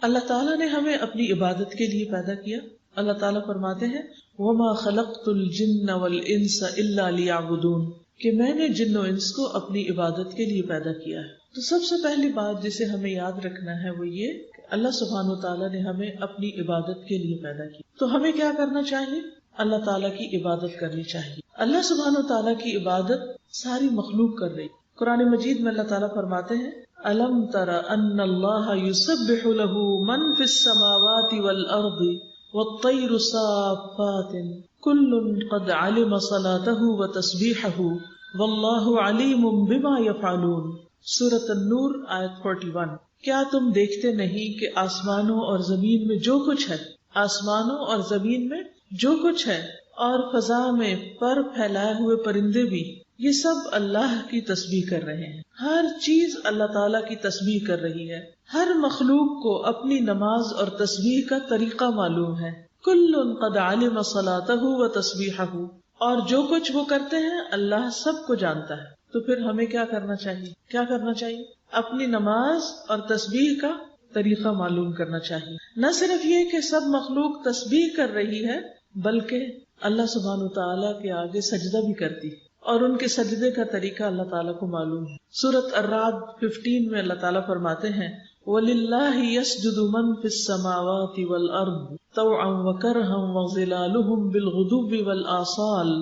اللہ تعالیٰ نے ہمیں اپنی عبادت کے لیے پیدا کیا. اللہ تعالیٰ فرماتے ہیں وَمَا خَلَقْتُ الْجِنَّ وَالْإِنسَ إِلَّا لِيَعْبُدُونَ کہ میں نے جن و انس کو اپنی عبادت کے لیے پیدا کیا ہے. تو سب سے پہلی بات جسے ہمیں یاد رکھنا ہے وہ یہ کہ اللہ سبحانہ و تعالیٰ نے ہمیں اپنی عبادت کے لیے پیدا کیا. تو ہمیں کیا کرنا چاہیے؟ اللہ تعالیٰ کی عبادت کرنی چاہیے. اللہ سبحانہ و تعالیٰ کی عبادت ساری مخلوق کر رہی. قرآن مجید میں اللہ تعالیٰ فرماتے ہیں أَلَمْ تَرَ أَنَّ اللَّهَ يُسَبِّحُ لَهُ مَنْ فِي السَّمَاوَاتِ وَالْأَرْضِ وَالطَّيْرُ صَافَّاتٍ كُلٌّ قَدْ عَلِمَ صَلَاتَهُ وَتَسْبِيحَهُ وَاللَّهُ عَلِيمٌ بِمَا يَفْعَلُونَ. سورۃ النور آیت 41. کیا تم دیکھتے نہیں کہ آسمانوں اور زمین میں جو کچھ ہے، آسمانوں اور زمین میں جو کچھ ہے اور فضا میں پر پھیلائے ہوئے پرندے بھی، یہ سب اللہ کی تسبیح کر رہے ہیں. ہر چیز اللہ تعالیٰ کی تسبیح کر رہی ہے. ہر مخلوق کو اپنی نماز اور تسبیح کا طریقہ معلوم ہے. کل قد علم صلاتہ و تسبیحہ، اور جو کچھ وہ کرتے ہیں اللہ سب کو جانتا ہے. تو پھر ہمیں کیا کرنا چاہیے؟ کیا کرنا چاہیے؟ اپنی نماز اور تسبیح کا طریقہ معلوم کرنا چاہیے. نہ صرف یہ کہ سب مخلوق تسبیح کر رہی ہے بلکہ اللہ سبحانہ تعالیٰ کے آگے سجدہ بھی کرتی ہے اور ان کے سجدے کا طریقہ اللہ تعالیٰ کو معلوم ہے. سورۃ الرعد 15 میں اللہ تعالیٰ فرماتے ہیں وَلِلَّهِ يَسْجُدُ مَن فِي السَّمَاوَاتِ وَالْأَرْضِ طَوْعًا وَكَرْهًا وَظِلَالُهُمْ بِالْغُدُوِّ وَالْآصَالِ.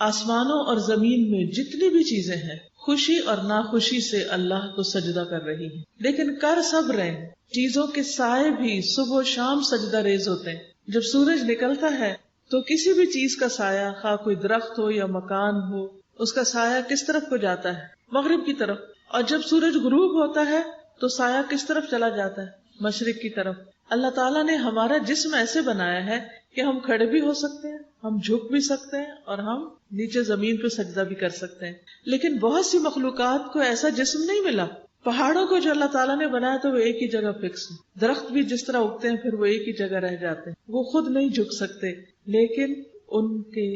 آسمانوں اور زمین میں جتنی بھی چیزیں ہیں خوشی اور ناخوشی سے اللہ کو سجدہ کر رہی ہیں، لیکن کر سب رہے ہیں. چیزوں کے سائے بھی صبح و شام سجدہ ریز ہوتے ہیں. جب سورج نکلتا ہے تو کسی بھی چیز کا سایہ، خواہ کوئی درخت ہو یا مکان ہو، اس کا سایہ کس طرف کو جاتا ہے؟ مغرب کی طرف. اور جب سورج غروب ہوتا ہے تو سایہ کس طرف چلا جاتا ہے؟ مشرق کی طرف. اللہ تعالیٰ نے ہمارا جسم ایسے بنایا ہے کہ ہم کھڑے بھی ہو سکتے ہیں، ہم جھک بھی سکتے ہیں اور ہم نیچے زمین پہ سجدہ بھی کر سکتے ہیں. لیکن بہت سی مخلوقات کو ایسا جسم نہیں ملا. پہاڑوں کو جو اللہ تعالیٰ نے بنایا تو وہ ایک ہی جگہ فکس ہے. درخت بھی جس طرح اگتے ہیں پھر وہ ایک ہی جگہ رہ جاتے ہیں، وہ خود نہیں جھک سکتے، لیکن ان کے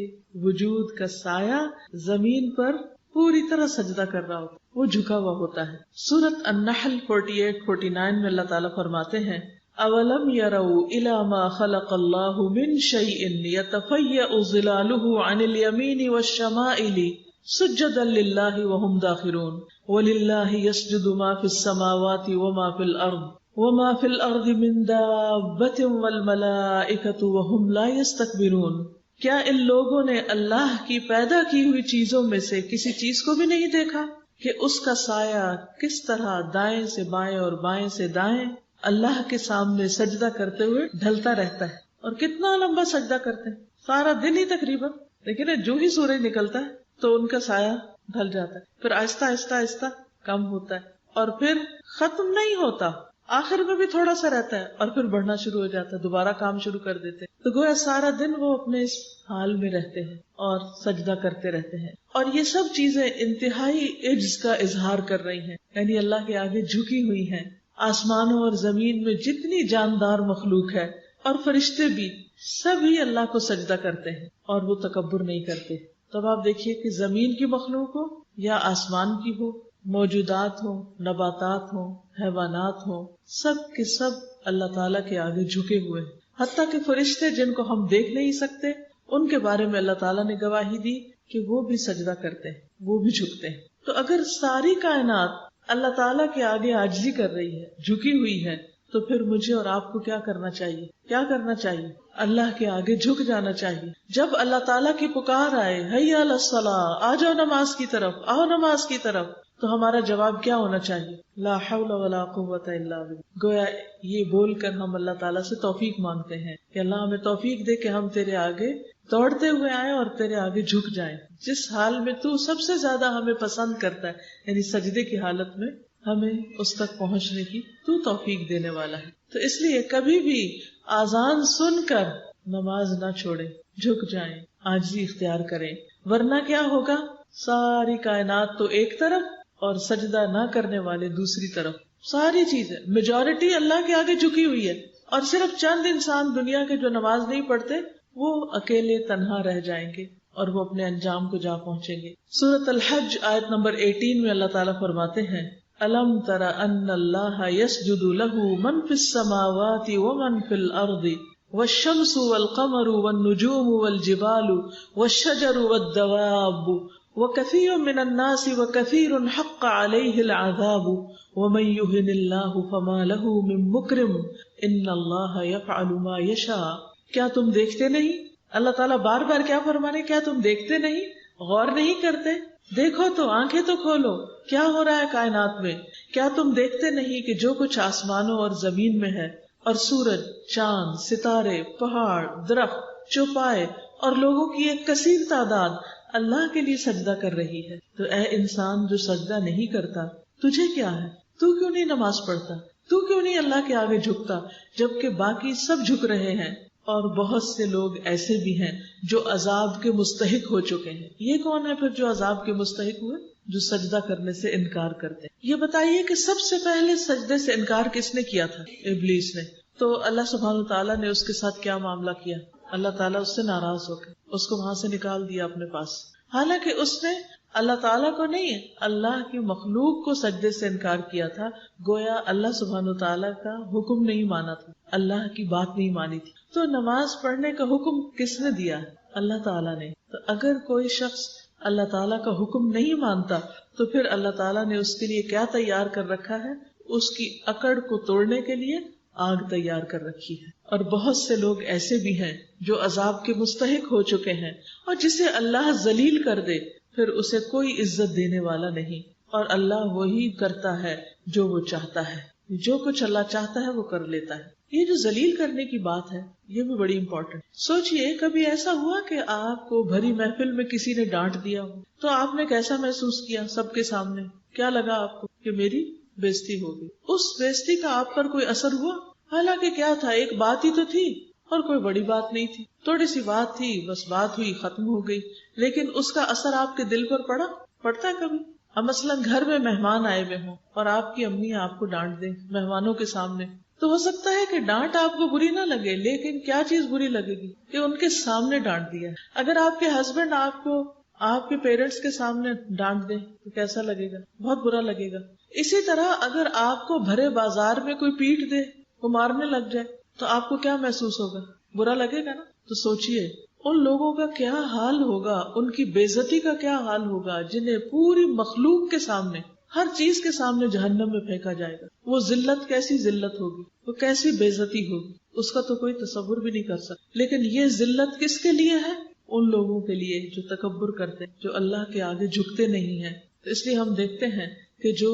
وجود کا سایہ زمین پر پوری طرح سجدہ کر رہا ہوتا ہے، وہ جھکا ہوا ہوتا ہے. سورۃ النحل 48-49 میں اللہ تعالیٰ فرماتے ہیں اولم يروا الى ما خلق الله من شيء يتفيأ ظلاله عن اليمين والشمائل سجدا لله وهم داخرون ولله يسجد ما في السماوات وما في الارض وما في الارض من دابة والملائكة وهم لا يستكبرون. کیا ان لوگوں نے اللہ کی پیدا کی ہوئی چیزوں میں سے کسی چیز کو بھی نہیں دیکھا کہ اس کا سایہ کس طرح دائیں سے بائیں اور بائیں سے دائیں اللہ کے سامنے سجدہ کرتے ہوئے ڈھلتا رہتا ہے؟ اور کتنا لمبا سجدہ کرتے ہیں، سارا دن ہی تقریباً. لیکن جو ہی سورج نکلتا ہے تو ان کا سایہ ڈھل جاتا ہے، پھر آہستہ آہستہ آہستہ کم ہوتا ہے اور پھر ختم نہیں ہوتا، آخر میں بھی تھوڑا سا رہتا ہے اور پھر بڑھنا شروع ہو جاتا ہے، دوبارہ کام شروع کر دیتے ہیں. تو گویا سارا دن وہ اپنے اس حال میں رہتے ہیں اور سجدہ کرتے رہتے ہیں. اور یہ سب چیزیں انتہائی عجز کا اظہار کر رہی ہیں، یعنی اللہ کے آگے جھکی ہوئی ہیں. آسمانوں اور زمین میں جتنی جاندار مخلوق ہے اور فرشتے بھی سبھی اللہ کو سجدہ کرتے ہیں اور وہ تکبر نہیں کرتے. تب آپ دیکھیے کہ زمین کی مخلوق ہو یا آسمان کی ہو، موجودات ہوں، نباتات ہوں، حیوانات ہوں، سب کے سب اللہ تعالیٰ کے آگے جھکے ہوئے ہیں. حتیٰ کہ فرشتے جن کو ہم دیکھ نہیں سکتے ان کے بارے میں اللہ تعالیٰ نے گواہی دی کہ وہ بھی سجدہ کرتے ہیں، وہ بھی جھکتے ہیں. تو اگر ساری کائنات اللہ تعالیٰ کے آگے عاجزی کر رہی ہے، جھکی ہوئی ہے، تو پھر مجھے اور آپ کو کیا کرنا چاہیے؟ کیا کرنا چاہیے؟ اللہ کے آگے جھک جانا چاہیے. جب اللہ تعالیٰ کی پکار آئے حی علی الصلاۃ، آ جاؤ نماز کی طرف، آؤ نماز کی طرف، تو ہمارا جواب کیا ہونا چاہیے؟ لا حول ولا قوت الا باللہ. گویا یہ بول کر ہم اللہ تعالیٰ سے توفیق مانگتے ہیں کہ اللہ ہمیں توفیق دے کہ ہم تیرے آگے دوڑتے ہوئے آئیں اور تیرے آگے جھک جائیں. جس حال میں تو سب سے زیادہ ہمیں پسند کرتا ہے، یعنی سجدے کی حالت میں، ہمیں اس تک پہنچنے کی تو توفیق دینے والا ہے. تو اس لیے کبھی بھی آذان سن کر نماز نہ چھوڑیں، جھک جائیں، عاجزی اختیار کریں. ورنہ کیا ہوگا؟ ساری کائنات تو ایک طرف اور سجدہ نہ کرنے والے دوسری طرف. ساری چیزیں، میجورٹی اللہ کے آگے جھکی ہوئی ہے، اور صرف چند انسان دنیا کے جو نماز نہیں پڑھتے وہ اکیلے تنہا رہ جائیں گے اور وہ اپنے انجام کو جا پہنچیں گے. سورۃ الحج آیت نمبر 18 میں اللہ تعالیٰ فرماتے ہیں الم تر ان اللہ یسجد لہ من فی السماوات ومن فی الارض والشمس والقمر والنجوم والجبال والشجر والدواب وكثير من الناس وكثير حق عليه العذاب ومن يهن الله فما له من مكرم ان اللہ يفعل ما يشاء. کیا تم دیکھتے نہیں؟ اللہ تعالیٰ بار بار کیا فرمانے؟ کیا تم دیکھتے نہیں؟ غور نہیں کرتے؟ دیکھو تو، آنکھیں تو کھولو، کیا ہو رہا ہے کائنات میں؟ کیا تم دیکھتے نہیں کہ جو کچھ آسمانوں اور زمین میں ہے، اور سورج، چاند، ستارے، پہاڑ، درخت، چوپائے اور لوگوں کی ایک کثیر تعداد اللہ کے لیے سجدہ کر رہی ہے. تو اے انسان جو سجدہ نہیں کرتا، تجھے کیا ہے؟ تو کیوں نہیں نماز پڑھتا؟ تو کیوں نہیں اللہ کے آگے جھکتا جبکہ باقی سب جھک رہے ہیں؟ اور بہت سے لوگ ایسے بھی ہیں جو عذاب کے مستحق ہو چکے ہیں. یہ کون ہے پھر جو عذاب کے مستحق ہوئے؟ جو سجدہ کرنے سے انکار کرتے ہیں. یہ بتائیے کہ سب سے پہلے سجدے سے انکار کس نے کیا تھا؟ ابلیس نے. تو اللہ سبحانہ وتعالیٰ نے اس کے ساتھ کیا معاملہ کیا؟ اللہ تعالیٰ اس سے ناراض ہو گئے، اس کو وہاں سے نکال دیا اپنے پاس. حالانکہ اس نے اللہ تعالیٰ کو نہیں، اللہ کی مخلوق کو سجدے سے انکار کیا تھا. گویا اللہ سبحانہ وتعالیٰ کا حکم نہیں مانا تھا، اللہ کی بات نہیں مانی تھی. تو نماز پڑھنے کا حکم کس نے دیا ہے؟ اللہ تعالیٰ نے. تو اگر کوئی شخص اللہ تعالیٰ کا حکم نہیں مانتا تو پھر اللہ تعالیٰ نے اس کے لیے کیا تیار کر رکھا ہے؟ اس کی اکڑ کو توڑنے کے لیے آگ تیار کر رکھی ہے. اور بہت سے لوگ ایسے بھی ہیں جو عذاب کے مستحق ہو چکے ہیں، اور جسے اللہ ذلیل کر دے پھر اسے کوئی عزت دینے والا نہیں. اور اللہ وہی کرتا ہے جو وہ چاہتا ہے. جو کچھ اللہ چاہتا ہے وہ کر لیتا ہے. یہ جو ذلیل کرنے کی بات ہے یہ بھی بڑی امپورٹنٹ. سوچئے کبھی ایسا ہوا کہ آپ کو بھری محفل میں کسی نے ڈانٹ دیا ہو تو آپ نے کیسا محسوس کیا؟ سب کے سامنے کیا لگا آپ کو؟ کہ میری بےزتی ہو گئی. اس بےزتی کا آپ پر کوئی اثر ہوا؟ حالانکہ کیا تھا، ایک بات ہی تو تھی اور کوئی بڑی بات نہیں تھی، تھوڑی سی بات تھی، بس بات ہوئی ختم ہو گئی. لیکن اس کا اثر آپ کے دل پر پڑتا ہے کبھی؟ اب مثلاً گھر میں مہمان آئے ہوئے ہوں اور آپ کی امی آپ کو ڈانٹ دیں مہمانوں کے سامنے، تو ہو سکتا ہے کہ ڈانٹ آپ کو بری نہ لگے، لیکن کیا چیز بری لگے گی؟ کہ ان کے سامنے ڈانٹ دیا. اگر آپ کے ہسبینڈ آپ کو آپ کے پیرنٹس کے سامنے ڈانٹ دیں تو کیسا لگے گا؟ بہت برا لگے گا. اسی طرح اگر آپ کو بھرے بازار میں کوئی پیٹ دے، وہ مارنے لگ جائے، تو آپ کو کیا محسوس ہوگا؟ برا لگے گا نا. تو سوچئے ان لوگوں کا کیا حال ہوگا، ان کی بے عزتی کا کیا حال ہوگا جنہیں پوری مخلوق کے سامنے، ہر چیز کے سامنے جہنم میں پھینکا جائے گا. وہ ذلت کیسی ذلت ہوگی، وہ کیسی بے عزتی ہوگی، اس کا تو کوئی تصور بھی نہیں کر سکتا. لیکن یہ ذلت کس کے لیے ہے؟ ان لوگوں کے لیے جو تکبر کرتے ہیں، جو اللہ کے آگے جھکتے نہیں ہیں. تو اس لیے ہم دیکھتے ہیں کہ جو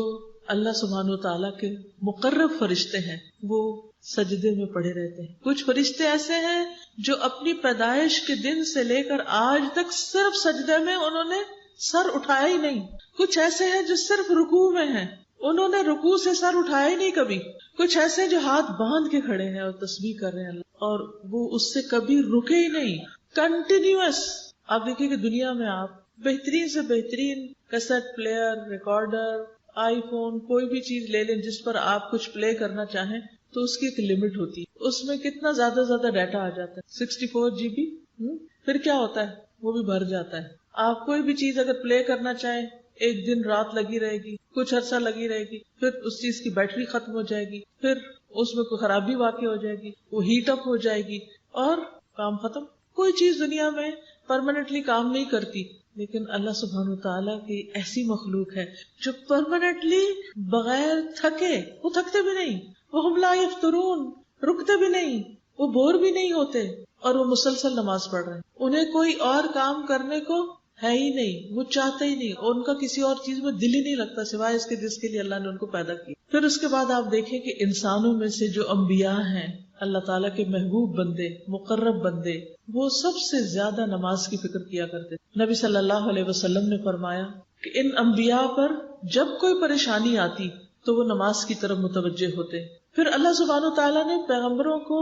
اللہ سبحانہ وتعالیٰ کے مقرب فرشتے ہیں وہ سجدے میں پڑے رہتے ہیں. کچھ فرشتے ایسے ہیں جو اپنی پیدائش کے دن سے لے کر آج تک صرف سجدے میں انہوں نے سر اٹھایا ہی نہیں. کچھ ایسے ہیں جو صرف رکوع میں ہیں، انہوں نے رکوع سے سر اٹھایا ہی نہیں کبھی. کچھ ایسے جو ہاتھ باندھ کے کھڑے ہیں اور تسبیح کر رہے ہیں اور وہ اس سے کبھی رکے ہی نہیں، کنٹینیوس. آپ دیکھیں کہ دنیا میں آپ بہترین سے بہترین کیسٹ پلیئر، ریکارڈر، آئی فون، کوئی بھی چیز لے لیں جس پر آپ کچھ پلے کرنا چاہیں تو اس کی ایک لمٹ ہوتی ہے. اس میں کتنا زیادہ ڈیٹا آ جاتا ہے، 64 GB. پھر کیا ہوتا ہے؟ وہ بھی بھر جاتا ہے. آپ کوئی بھی چیز اگر پلے کرنا چاہیں ایک دن رات لگی رہے گی، کچھ عرصہ لگی رہے گی، پھر اس چیز کی بیٹری ختم ہو جائے گی، پھر اس میں کوئی خرابی واقع ہو جائے گی، وہ ہیٹ اپ ہو جائے گی اور کام ختم. کوئی چیز دنیا میں پرماننٹلی کام نہیں کرتی. لیکن اللہ سبحانہ تعالیٰ کی ایسی مخلوق ہے جو پرماننٹلی بغیر تھکے، وہ تھکتے بھی نہیں، وَهُمْ لَا يَفْتُرُونَ، رکتے بھی نہیں، وہ بور بھی نہیں ہوتے، اور وہ مسلسل نماز پڑھ رہے ہیں. انہیں کوئی اور کام کرنے کو ہے ہی نہیں، وہ چاہتے ہی نہیں، اور ان کا کسی اور چیز میں دل ہی نہیں لگتا سوائے اس کے جس کے لیے اللہ نے ان کو پیدا کیا. پھر اس کے بعد آپ دیکھیں کہ انسانوں میں سے جو انبیاء ہیں، اللہ تعالیٰ کے محبوب بندے، مقرب بندے، وہ سب سے زیادہ نماز کی فکر کیا کرتے. نبی صلی اللہ علیہ وسلم نے فرمایا کہ ان انبیاء پر جب کوئی پریشانی آتی تو وہ نماز کی طرف متوجہ ہوتے. پھر اللہ سبحانہ تعالیٰ نے پیغمبروں کو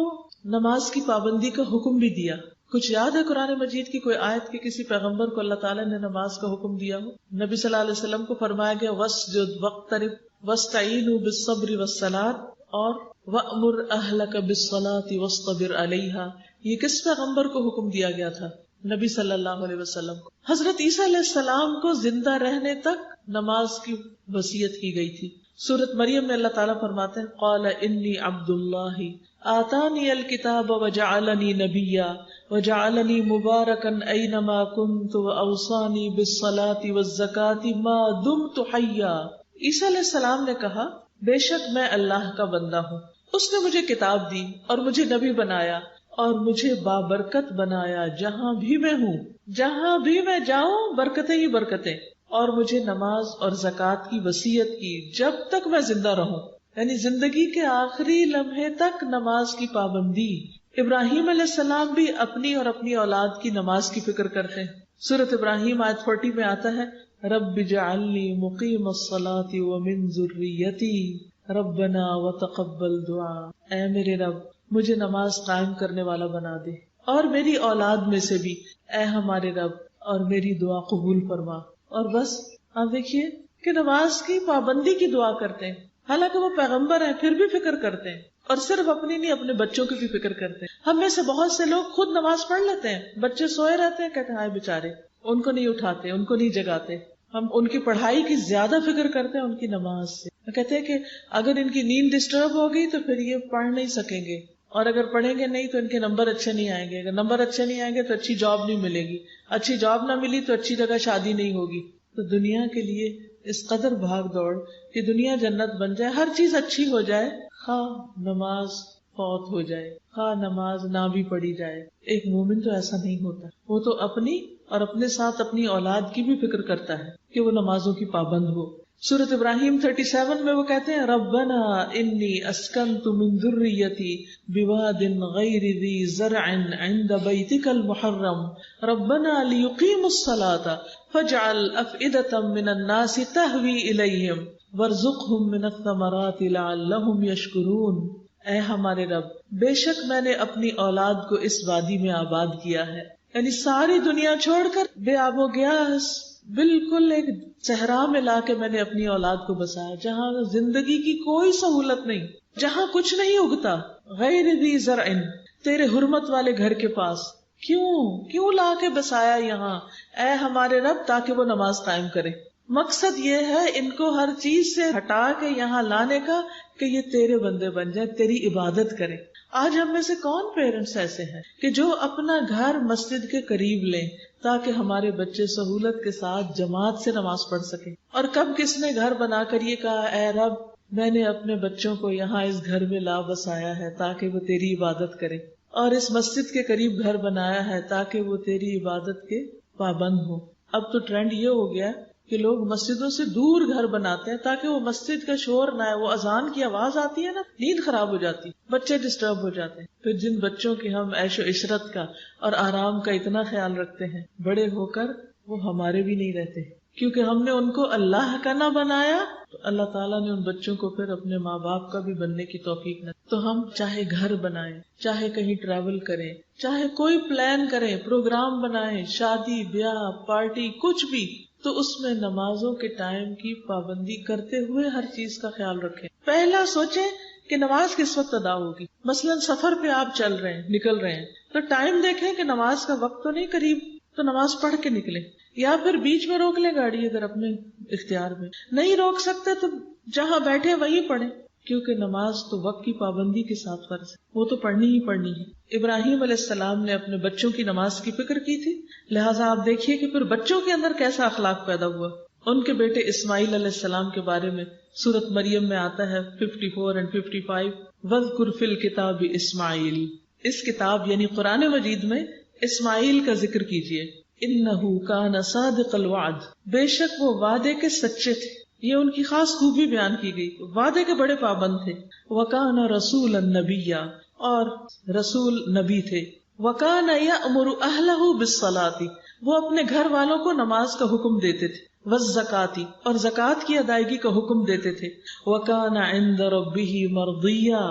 نماز کی پابندی کا حکم بھی دیا. کچھ یاد ہے قرآن مجید کی کوئی آیت کی کسی پیغمبر کو اللہ تعالیٰ نے نماز کا حکم دیا ہو؟ نبی صلی اللہ علیہ وسلم کو فرمایا گیا وَاسْجُدْ وَاقْتَرِبْ وَاسْتَعِينُوا بِالصَّبْرِ وَالصَّلَاةِ اور وَأْمُرْ أَهْلَكَ بِالصَّلَاةِ وَاصْطَبِرْ عَلَيْهَا. یہ کس پیغمبر کو حکم دیا گیا تھا؟ نبی صلی اللہ علیہ وسلم کو. حضرت عیسیٰ علیہ السلام کو زندہ رہنے تک نماز کی وصیت کی گئی تھی. سورۃ مریم میں اللہ تعالیٰ فرماتے ہیں قال انی عبد اللہ آتانی الکتاب وجعلنی نبیا وجعلنی مبارکا اینما کنت واوصانی بالصلاة والزکاة ما دمت حیا. عیسیٰ علیہ السلام نے کہا بے شک میں اللہ کا بندہ ہوں، اس نے مجھے کتاب دی اور مجھے نبی بنایا اور مجھے بابرکت بنایا جہاں بھی میں ہوں، جہاں بھی میں جاؤں برکتیں ہی برکتیں، اور مجھے نماز اور زکوٰۃ کی وصیت کی جب تک میں زندہ رہوں، یعنی زندگی کے آخری لمحے تک نماز کی پابندی. ابراہیم علیہ السلام بھی اپنی اور اپنی اولاد کی نماز کی فکر کرتے ہیں. سورۃ ابراہیم آیت 40 میں آتا ہے رب اجعلنی مقیم الصلاۃ ومن ذریتی ربنا وتقبل دعا. اے میرے رب مجھے نماز قائم کرنے والا بنا دے اور میری اولاد میں سے بھی اے ہمارے رب اور میری دعا قبول فرما. اور بس آپ دیکھیے کہ نماز کی پابندی کی دعا کرتے ہیں، حالانکہ وہ پیغمبر ہیں پھر بھی فکر کرتے ہیں، اور صرف اپنی نہیں اپنے بچوں کی بھی فکر کرتے ہیں. ہم میں سے بہت سے لوگ خود نماز پڑھ لیتے ہیں، بچے سوئے رہتے ہیں کہتے ہیں ہائے بیچارے، ان کو نہیں اٹھاتے، ان کو نہیں جگاتے. ہم ان کی پڑھائی کی زیادہ فکر کرتے ہیں ان کی نماز سے. کہتے ہیں کہ اگر ان کی نیند ڈسٹرب ہوگی تو پھر یہ پڑھ نہیں سکیں گے، اور اگر پڑھیں گے نہیں تو ان کے نمبر اچھے نہیں آئیں گے، اگر نمبر اچھے نہیں آئیں گے تو اچھی جاب نہیں ملے گی، اچھی جاب نہ ملی تو اچھی جگہ شادی نہیں ہوگی. تو دنیا کے لیے اس قدر بھاگ دوڑ کہ دنیا جنت بن جائے، ہر چیز اچھی ہو جائے، خواہ نماز فوت ہو جائے، خواہ نماز نہ بھی پڑھی جائے. ایک مومن تو ایسا نہیں ہوتا، وہ تو اپنی اور اپنے ساتھ اپنی اولاد کی بھی فکر کرتا ہے کہ وہ نمازوں کی پابند ہو. سورۃ ابراہیم 37 میں وہ کہتے ہیں ربنا انی اسکنت من ذریتی بواد غیر ذی زرع عند بیتک المحرم ربنا لیقیموا الصلاۃ فاجعل افئدة من الناس تہوی الیہم وارزقہم من الثمرات لعلہم یشکرون. اے ہمارے رب بے شک میں نے اپنی اولاد کو اس وادی میں آباد کیا ہے، یعنی ساری دنیا چھوڑ کر بے آب و گیاس بالکل ایک صحرا میں لا کے میں نے اپنی اولاد کو بسایا، جہاں زندگی کی کوئی سہولت نہیں، جہاں کچھ نہیں اگتا. غیر ذی زرع، تیرے حرمت والے گھر کے پاس. کیوں لا کے بسایا یہاں اے ہمارے رب؟ تاکہ وہ نماز قائم کرے. مقصد یہ ہے ان کو ہر چیز سے ہٹا کے یہاں لانے کا کہ یہ تیرے بندے بن جائیں، تیری عبادت کریں. آج ہم میں سے کون پیرنٹس ایسے ہیں کہ جو اپنا گھر مسجد کے قریب لیں تاکہ ہمارے بچے سہولت کے ساتھ جماعت سے نماز پڑھ سکیں؟ اور کب کس نے گھر بنا کر یہ کہا اے رب میں نے اپنے بچوں کو یہاں اس گھر میں لا بسایا ہے تاکہ وہ تیری عبادت کریں، اور اس مسجد کے قریب گھر بنایا ہے تاکہ وہ تیری عبادت کے پابند ہوں. اب تو ٹرینڈ یہ ہو گیا کہ لوگ مسجدوں سے دور گھر بناتے ہیں تاکہ وہ مسجد کا شور نہ ہے، وہ اذان کی آواز آتی ہے نا، نیند خراب ہو جاتی، بچے ڈسٹرب ہو جاتے ہیں. پھر جن بچوں کی ہم عیش و عشرت کا اور آرام کا اتنا خیال رکھتے ہیں، بڑے ہو کر وہ ہمارے بھی نہیں رہتے، کیونکہ ہم نے ان کو اللہ کا نہ بنایا تو اللہ تعالیٰ نے ان بچوں کو پھر اپنے ماں باپ کا بھی بننے کی توفیق نہ. تو ہم چاہے گھر بنائیں، چاہے کہیں ٹریول کریں، چاہے کوئی پلان کریں، پروگرام بنائیں، شادی بیاہ پارٹی کچھ بھی، تو اس میں نمازوں کے ٹائم کی پابندی کرتے ہوئے ہر چیز کا خیال رکھیں. پہلا سوچیں کہ نماز کس وقت ادا ہوگی. مثلا سفر پہ آپ چل رہے ہیں، نکل رہے ہیں، تو ٹائم دیکھیں کہ نماز کا وقت تو نہیں قریب، تو نماز پڑھ کے نکلیں. یا پھر بیچ میں روک لیں گاڑی اگر اپنے اختیار میں نہیں روک سکتے تو جہاں بیٹھے وہیں پڑھیں، کیونکہ نماز تو وقت کی پابندی کے ساتھ فرض ہے، وہ تو پڑھنی ہی پڑھنی ہے. ابراہیم علیہ السلام نے اپنے بچوں کی نماز کی فکر کی تھی، لہٰذا آپ دیکھیے کہ پھر بچوں کے اندر کیسا اخلاق پیدا ہوا. ان کے بیٹے اسماعیل علیہ السلام کے بارے میں سورۃ مریم میں آتا ہے 54 اور 55 وَاذْكُرْ فِي الْكِتَابِ اسماعیل. اس کتاب یعنی قرآن مجید میں اسماعیل کا ذکر کیجیے. اِنَّهُ كَانَ صَادِقَ الْوَعْدِ، بے شک وہ وعدے کے سچے تھے. یہ ان کی خاص خوبی بیان کی گئی، وعدے کے بڑے پابند تھے. وَكَانَ رَسُولًا نَبِيًّا، اور رسول نبی تھے. وَكَانَ يَأْمُرُ أَهْلَهُ بِالصَّلَاةِ، وہ اپنے گھر والوں کو نماز کا حکم دیتے تھے. وَالزَّكَاةِ، اور زکوٰۃ کی ادائیگی کا حکم دیتے تھے. وَكَانَ عِندَ رَبِّهِ مَرْضِيًّا،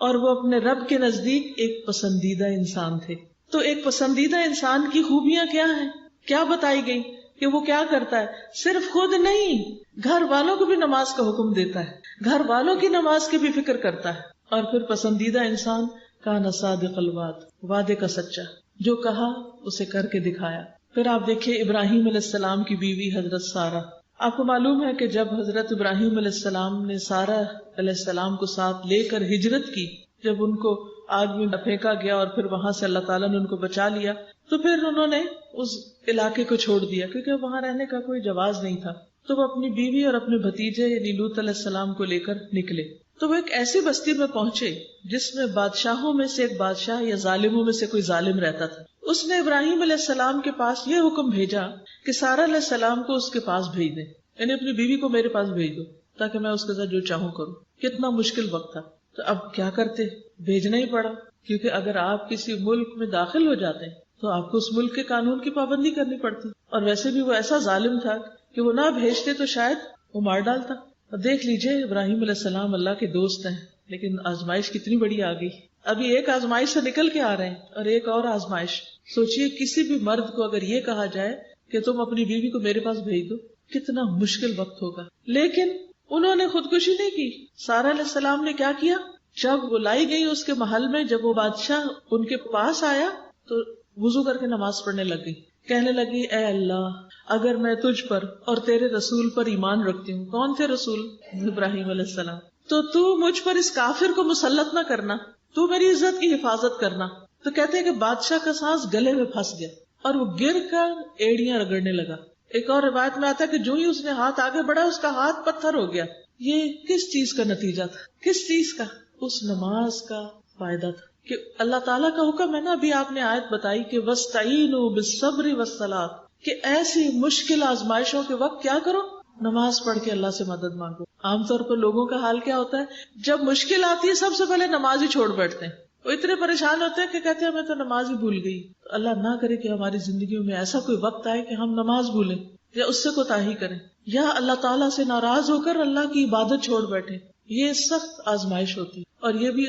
اور وہ اپنے رب کے نزدیک ایک پسندیدہ انسان تھے. تو ایک پسندیدہ انسان کی خوبیاں کیا ہیں، کیا بتائی گئی کہ وہ کیا کرتا ہے؟ صرف خود نہیں، گھر والوں کو بھی نماز کا حکم دیتا ہے، گھر والوں کی نماز کی بھی فکر کرتا ہے. اور پھر پسندیدہ انسان کان صادق الوعد، وعدے کا سچا، جو کہا اسے کر کے دکھایا. پھر آپ دیکھیے ابراہیم علیہ السلام کی بیوی حضرت سارہ، آپ کو معلوم ہے کہ جب حضرت ابراہیم علیہ السلام نے سارہ علیہ السلام کو ساتھ لے کر ہجرت کی، جب ان کو آگ میں پھینکا گیا اور پھر وہاں سے اللہ تعالیٰ نے ان کو بچا لیا، تو پھر انہوں نے اس علاقے کو چھوڑ دیا کیونکہ وہاں رہنے کا کوئی جواز نہیں تھا. تو وہ اپنی بیوی اور اپنے بھتیجے یعنی لوط علیہ السلام کو لے کر نکلے. تو وہ ایک ایسی بستی میں پہنچے جس میں بادشاہوں میں سے ایک بادشاہ یا ظالموں میں سے کوئی ظالم رہتا تھا. اس نے ابراہیم علیہ السلام کے پاس یہ حکم بھیجا کہ سارہ علیہ السلام کو اس کے پاس بھیج دیں، یعنی اپنی بیوی کو میرے پاس بھیج دو تاکہ میں اس کے ساتھ جو چاہوں کروں. کتنا مشکل وقت تھا. تو اب کیا کرتے، بھیجنا ہی پڑا، کیونکہ اگر آپ کسی ملک میں داخل ہو جاتے ہیں تو آپ کو اس ملک کے قانون کی پابندی کرنی پڑتی. اور ویسے بھی وہ ایسا ظالم تھا کہ وہ نہ بھیجتے تو شاید وہ مار ڈالتا. اور دیکھ لیجئے ابراہیم علیہ السلام اللہ کے دوست ہیں، لیکن آزمائش کتنی بڑی آ گئی. ابھی ایک آزمائش سے نکل کے آ رہے ہیں اور ایک اور آزمائش. سوچئے کسی بھی مرد کو اگر یہ کہا جائے کہ تم اپنی بیوی کو میرے پاس بھیج دو، کتنا مشکل وقت ہوگا. لیکن انہوں نے خودکشی نہیں کی. سارہ علیہ السلام نے کیا کیا، جب وہ لائی گئی اس کے محل میں، جب وہ بادشاہ ان کے پاس آیا تو وضو کر کے نماز پڑھنے لگ گئی. کہنے لگی اے اللہ، اگر میں تجھ پر اور تیرے رسول پر ایمان رکھتی ہوں. کون تھے رسول؟ ابراہیم علیہ السلام. تو مجھ پر اس کافر کو مسلط نہ کرنا، تو میری عزت کی حفاظت کرنا. تو کہتے ہیں کہ بادشاہ کا سانس گلے میں پھنس گیا اور وہ گر کر ایڑیاں رگڑنے لگا. ایک اور روایت میں آتا ہے کہ جو ہی اس نے ہاتھ آگے بڑھا اس کا ہاتھ پتھر ہو گیا. یہ کس چیز کا نتیجہ تھا؟ کس چیز کا؟ اس نماز کا فائدہ تھا کہ اللہ تعالیٰ کا حکم ہے نا. ابھی آپ نے آیت بتائی کہ وَاسْتَعِینُوا بِالصَّبْرِ وَالصَّلَاةِ، کہ ایسی مشکل آزمائشوں کے وقت کیا کرو، نماز پڑھ کے اللہ سے مدد مانگو. عام طور پر لوگوں کا حال کیا ہوتا ہے، جب مشکل آتی ہے سب سے پہلے نماز ہی چھوڑ بیٹھتے ہیں. وہ اتنے پریشان ہوتے ہیں کہ کہتے ہیں میں تو نماز ہی بھول گئی. تو اللہ نہ کرے کہ ہماری زندگیوں میں ایسا کوئی وقت آئے کہ ہم نماز بھولیں یا اس سے کوتاہی کریں یا اللہ تعالیٰ سے ناراض ہو کر اللہ کی عبادت چھوڑ بیٹھے. یہ سخت آزمائش ہوتی اور یہ بھی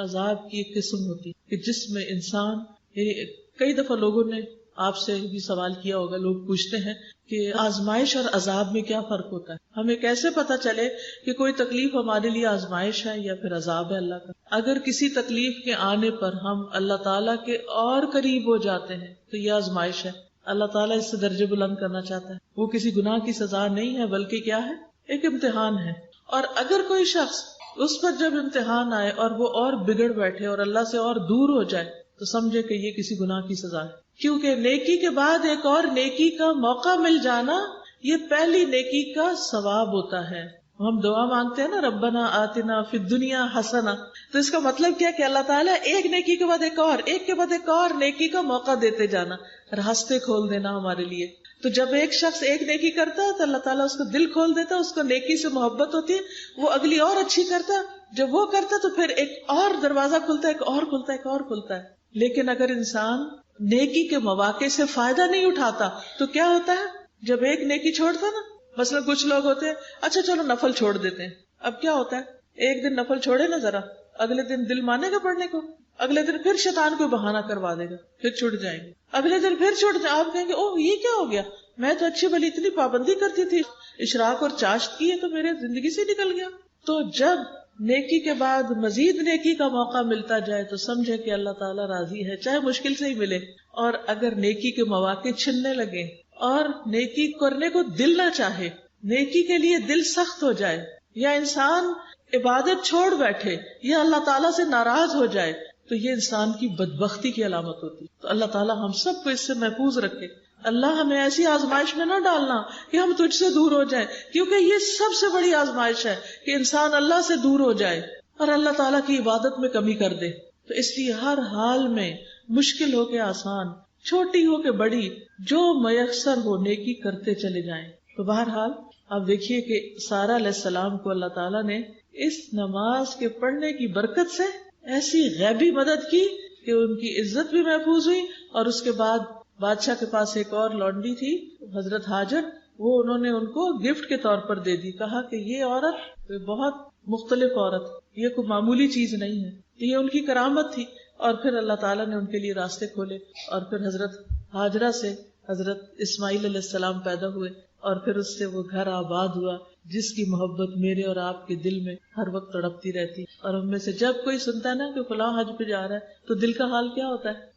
عذاب کی ایک قسم ہوتی کہ جس میں انسان، کئی دفعہ لوگوں نے آپ سے بھی سوال کیا ہوگا، لوگ پوچھتے ہیں کہ آزمائش اور عذاب میں کیا فرق ہوتا ہے. ہمیں کیسے پتا چلے کہ کوئی تکلیف ہمارے لیے آزمائش ہے یا پھر عذاب ہے اللہ کا؟ اگر کسی تکلیف کے آنے پر ہم اللہ تعالیٰ کے اور قریب ہو جاتے ہیں تو یہ آزمائش ہے. اللہ تعالیٰ اس سے درجے بلند کرنا چاہتا ہے. وہ کسی گناہ کی سزا نہیں ہے بلکہ کیا ہے، ایک امتحان ہے. اور اگر کوئی شخص اس پر جب امتحان آئے اور وہ اور بگڑ بیٹھے اور اللہ سے اور دور ہو جائے تو سمجھے کہ یہ کسی گناہ کی سزا ہے. کیونکہ نیکی کے بعد ایک اور نیکی کا موقع مل جانا یہ پہلی نیکی کا ثواب ہوتا ہے. ہم دعا مانگتے ہیں نا ربنا آتنا فی الدنیا حسنہ، تو اس کا مطلب کیا کہ اللہ تعالیٰ ایک نیکی کے بعد ایک اور، ایک کے بعد ایک اور نیکی کا موقع دیتے جانا، راستے کھول دینا ہمارے لیے. تو جب ایک شخص ایک نیکی کرتا ہے تو اللہ تعالیٰ اس کو دل کھول دیتا ہے، اس کو نیکی سے محبت ہوتی ہے، وہ اگلی اور اچھی کرتا ہے. جب وہ کرتا تو پھر ایک اور دروازہ کھلتا ہے، ایک اور کھلتا ہے، ایک اور کھلتا ہے. لیکن اگر انسان نیکی کے مواقع سے فائدہ نہیں اٹھاتا تو کیا ہوتا ہے، جب ایک نیکی چھوڑتا نا، مثلا کچھ لوگ ہوتے ہیں اچھا چلو نفل چھوڑ دیتے ہیں. اب کیا ہوتا ہے، ایک دن نفل چھوڑے نا ذرا، اگلے دن دل مانے گا پڑھنے کو، اگلے دن پھر شیطان کو بہانہ کروا دے گا، پھر چھوٹ جائیں گے. اگلے دن پھر چھوٹ جائیں، آپ کہیں گے اوہ یہ کیا ہو گیا، میں تو اچھی بھلی اتنی پابندی کرتی تھی، اشراق اور چاشت کی ہے تو میرے زندگی سے نکل گیا. تو جب نیکی کے بعد مزید نیکی کا موقع ملتا جائے تو سمجھے کہ اللہ تعالیٰ راضی ہے، چاہے مشکل سے ہی ملے. اور اگر نیکی کے مواقع چھننے لگے اور نیکی کرنے کو دل نہ چاہے، نیکی کے لیے دل سخت ہو جائے، یا انسان عبادت چھوڑ بیٹھے، یا اللہ تعالیٰ سے ناراض ہو جائے، تو یہ انسان کی بدبختی کی علامت ہوتی. تو اللہ تعالیٰ ہم سب کو اس سے محفوظ رکھے. اللہ ہمیں ایسی آزمائش میں نہ ڈالنا کہ ہم تجھ سے دور ہو جائیں، کیونکہ یہ سب سے بڑی آزمائش ہے کہ انسان اللہ سے دور ہو جائے اور اللہ تعالیٰ کی عبادت میں کمی کر دے. تو اس لیے ہر حال میں مشکل ہو کے آسان، چھوٹی ہو کے بڑی، جو میسر ہو نیکی کرتے چلے جائیں. تو بہرحال آپ دیکھیے کہ سارہ علیہ السلام کو اللہ تعالیٰ نے اس نماز کے پڑھنے کی برکت سے ایسی غیبی مدد کی کہ ان کی عزت بھی محفوظ ہوئی. اور اس کے بعد بادشاہ کے پاس ایک اور لونڈی تھی حضرت ہاجر، وہ انہوں نے ان کو گفٹ کے طور پر دے دی. کہا کہ یہ عورت بہت مختلف عورت، یہ کوئی معمولی چیز نہیں ہے، یہ ان کی کرامت تھی. اور پھر اللہ تعالیٰ نے ان کے لیے راستے کھولے اور پھر حضرت ہاجرہ سے حضرت اسماعیل علیہ السلام پیدا ہوئے اور پھر اس سے وہ گھر آباد ہوا جس کی محبت میرے اور آپ کے دل میں ہر وقت تڑپتی رہتی. اور ہم میں سے جب کوئی سنتا ہے نا کہ فلاں حج پہ جا رہا ہے تو دل کا حال کیا ہوتا ہے،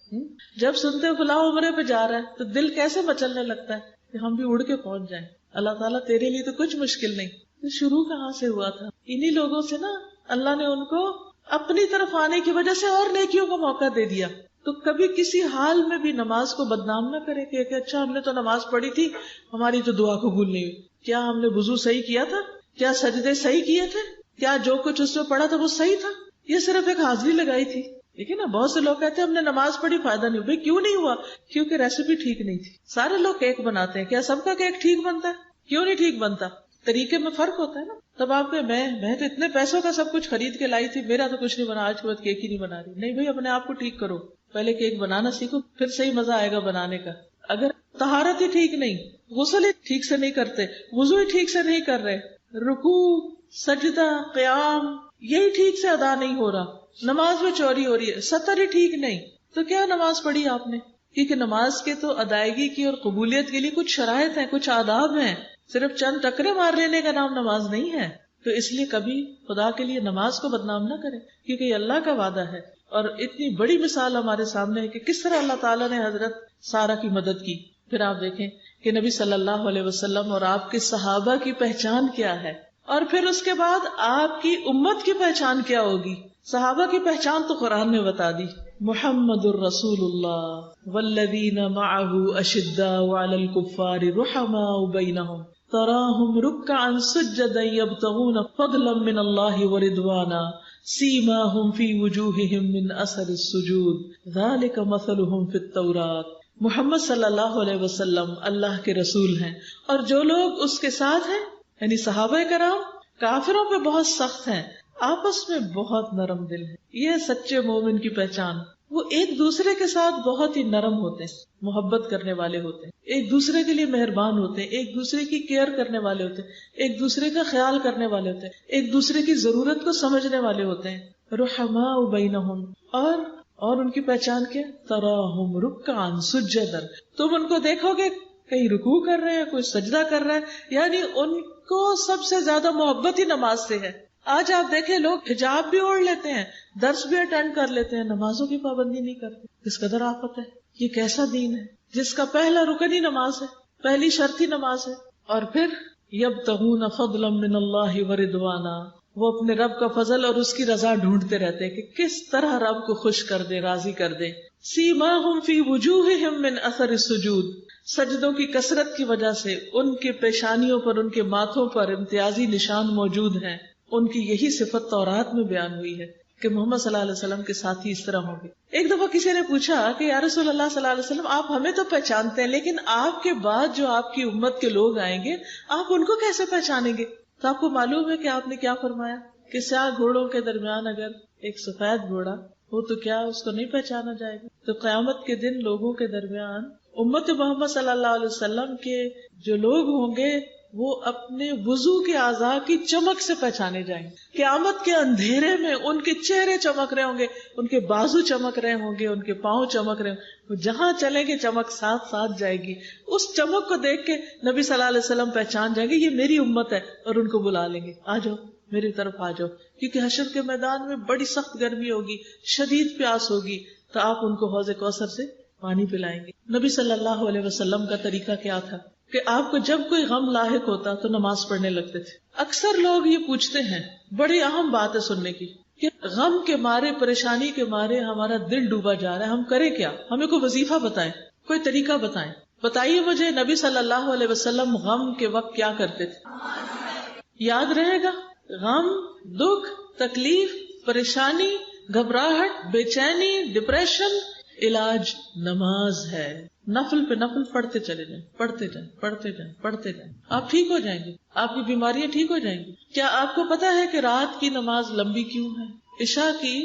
جب سنتے فلاں عمرے پہ جا رہا ہے تو دل کیسے مچلنے لگتا ہے کہ ہم بھی اڑ کے پہنچ جائیں. اللہ تعالیٰ تیرے لیے تو کچھ مشکل نہیں. تو شروع کہاں سے ہوا تھا؟ انہی لوگوں سے نا. اللہ نے ان کو اپنی طرف آنے کی وجہ سے اور نیکیوں کا موقع دے دیا. تو کبھی کسی حال میں بھی نماز کو بدنام نہ کرے کہ اچھا ہم نے تو نماز پڑھی تھی, ہماری تو دعا قبول نہیں ہوئی. کیا ہم نے وضو صحیح کیا تھا؟ کیا سجدے صحیح کیے تھے؟ کیا جو کچھ اس میں پڑھا تھا وہ صحیح تھا؟ یہ صرف ایک حاضری لگائی تھی. ٹھیک ہے نا. بہت سے لوگ کہتے ہیں ہم نے نماز پڑھی فائدہ نہیں ہوا. بھائی کیوں نہیں ہوا؟ کیونکہ ریسیپی ٹھیک نہیں تھی. سارے لوگ کیک بناتے ہیں, کیا سب کا کیک ٹھیک بنتا ہے؟ کیوں نہیں ٹھیک بنتا؟ طریقے میں فرق ہوتا ہے نا. تب آپ کے میں تو اتنے پیسوں کا سب کچھ خرید کے لائی تھی, میرا تو کچھ نہیں بنا, آج کے بعد کیک ہی نہیں بنا رہی. نہیں بھائی, اپنے آپ کو ٹھیک کرو. پہلے کیک بنانا سیکھو, پھر صحیح مزہ آئے گا بنانے کا. اگر طہارت ہی ٹھیک نہیں, غسل ہی ٹھیک سے نہیں کرتے, وضو ہی ٹھیک سے نہیں کر رہے, رکوع, سجدہ, قیام یہی ٹھیک سے ادا نہیں ہو رہا, نماز میں چوری ہو رہی ہے, سطر ہی ٹھیک نہیں, تو کیا نماز پڑھی آپ نے؟ کیونکہ نماز کے تو ادائیگی کی اور قبولیت کے لیے کچھ شرائط ہیں, کچھ آداب ہیں. صرف چند ٹکرے مار لینے کا نام نماز نہیں ہے. تو اس لیے کبھی خدا کے لیے نماز کو بدنام نہ کریں, کیونکہ یہ اللہ کا وعدہ ہے. اور اتنی بڑی مثال ہمارے سامنے ہے کہ کس طرح اللہ تعالیٰ نے حضرت سارہ کی مدد کی. پھر آپ دیکھیں کہ نبی صلی اللہ علیہ وسلم اور آپ کے صحابہ کی پہچان کیا ہے, اور پھر اس کے بعد آپ کی امت کی پہچان کیا ہوگی. صحابہ کی پہچان تو قرآن نے بتا دی. محمد الرسول اللہ والذین معه اشداء علی الکفار رحماء بینہم تراہم رکعا سجدا یبتغون فضلا من اللہ ورضوانا سیماہم فی وجوہہم من اثر السجود ذالک مثلہم فی التوراۃ. محمد صلی اللہ علیہ وسلم اللہ کے رسول ہیں, اور جو لوگ اس کے ساتھ ہیں یعنی صحابہ کرام کافروں پہ بہت سخت ہیں, آپس میں بہت نرم دل ہیں. یہ سچے مومن کی پہچان. وہ ایک دوسرے کے ساتھ بہت ہی نرم ہوتے ہیں, محبت کرنے والے ہوتے ہیں, ایک دوسرے کے لیے مہربان ہوتے ہیں, ایک دوسرے کی کیئر کرنے والے ہوتے ہیں, ایک دوسرے کا خیال کرنے والے ہوتے ہیں, ایک دوسرے کی ضرورت کو سمجھنے والے ہوتے ہیں. رحماء بینہم, اور ان کی پہچان کیا؟ تراہم رکعا سجدا, تم ان کو دیکھو گے کہیں رکوع کر رہے ہیں, کوئی سجدہ کر رہا ہے, یعنی ان کو سب سے زیادہ محبت ہی نماز سے ہے. آج آپ دیکھیں لوگ حجاب بھی اوڑھ لیتے ہیں, درس بھی اٹینڈ کر لیتے ہیں, نمازوں کی پابندی نہیں کرتے. کس قدر آفت ہے. یہ کیسا دین ہے جس کا پہلا رکن ہی نماز ہے, پہلی شرط ہی نماز ہے. اور پھر یبتغون فضلا من اللہ ورضوانا, وہ اپنے رب کا فضل اور اس کی رضا ڈھونڈتے رہتے ہیں کہ کس طرح رب کو خوش کر دے, راضی کر دے. سیماہم فی وجوہہم من اثر السجود, سجدوں کی کثرت کی وجہ سے ان کے پیشانیوں پر, ان کے ماتھوں پر امتیازی نشان موجود ہیں. ان کی یہی صفت تورات میں بیان ہوئی ہے کہ محمد صلی اللہ علیہ وسلم کے ساتھی اس طرح ہوں گے. ایک دفعہ کسی نے پوچھا کہ یا رسول اللہ صلی اللہ علیہ وسلم, آپ ہمیں تو پہچانتے ہیں, لیکن آپ کے بعد جو آپ کی امت کے لوگ آئیں گے آپ ان کو کیسے پہچانیں گے؟ تو آپ کو معلوم ہے کہ آپ نے کیا فرمایا کہ سیاہ گھوڑوں کے درمیان اگر ایک سفید گھوڑا ہو تو کیا اس کو نہیں پہچانا جائے گا؟ تو قیامت کے دن لوگوں کے درمیان امت محمد صلی اللہ علیہ وسلم کے جو لوگ ہوں گے وہ اپنے وضو کے اعضاء کی چمک سے پہچانے جائیں گے. قیامت کے اندھیرے میں ان کے چہرے چمک رہے ہوں گے, ان کے بازو چمک رہے ہوں گے, ان کے پاؤں چمک رہے ہوں گے, وہ جہاں چلیں گے چمک ساتھ ساتھ جائے گی. اس چمک کو دیکھ کے نبی صلی اللہ علیہ وسلم پہچان جائیں گے یہ میری امت ہے, اور ان کو بلا لیں گے, آ جاؤ میری طرف آ جاؤ. کیونکہ حشر کے میدان میں بڑی سخت گرمی ہوگی, شدید پیاس ہوگی, تو آپ ان کو حوض کوثر سے پانی پلائیں گے. نبی صلی اللہ علیہ وسلم کا طریقہ کیا تھا کہ آپ کو جب کوئی غم لاحق ہوتا تو نماز پڑھنے لگتے تھے. اکثر لوگ یہ پوچھتے ہیں, بڑی اہم بات ہے سننے کی, کہ غم کے مارے, پریشانی کے مارے ہمارا دل ڈوبا جا رہا ہے, ہم کریں کیا؟ ہمیں کوئی وظیفہ بتائیں, کوئی طریقہ بتائیں. بتائیے مجھے نبی صلی اللہ علیہ وسلم غم کے وقت کیا کرتے تھے؟ یاد رہے گا, غم, دکھ, تکلیف, پریشانی, گھبراہٹ, بے چینی, ڈپریشن, علاج نماز ہے. نفل پہ نفل پڑھتے چلے جائیں, پڑھتے جائیں, پڑھتے جائیں, پڑھتے جائیں, آپ ٹھیک ہو جائیں گے, آپ کی بیماریاں ٹھیک ہو جائیں گی. کیا آپ کو پتا ہے کہ رات کی نماز لمبی کیوں ہے؟ عشاء کی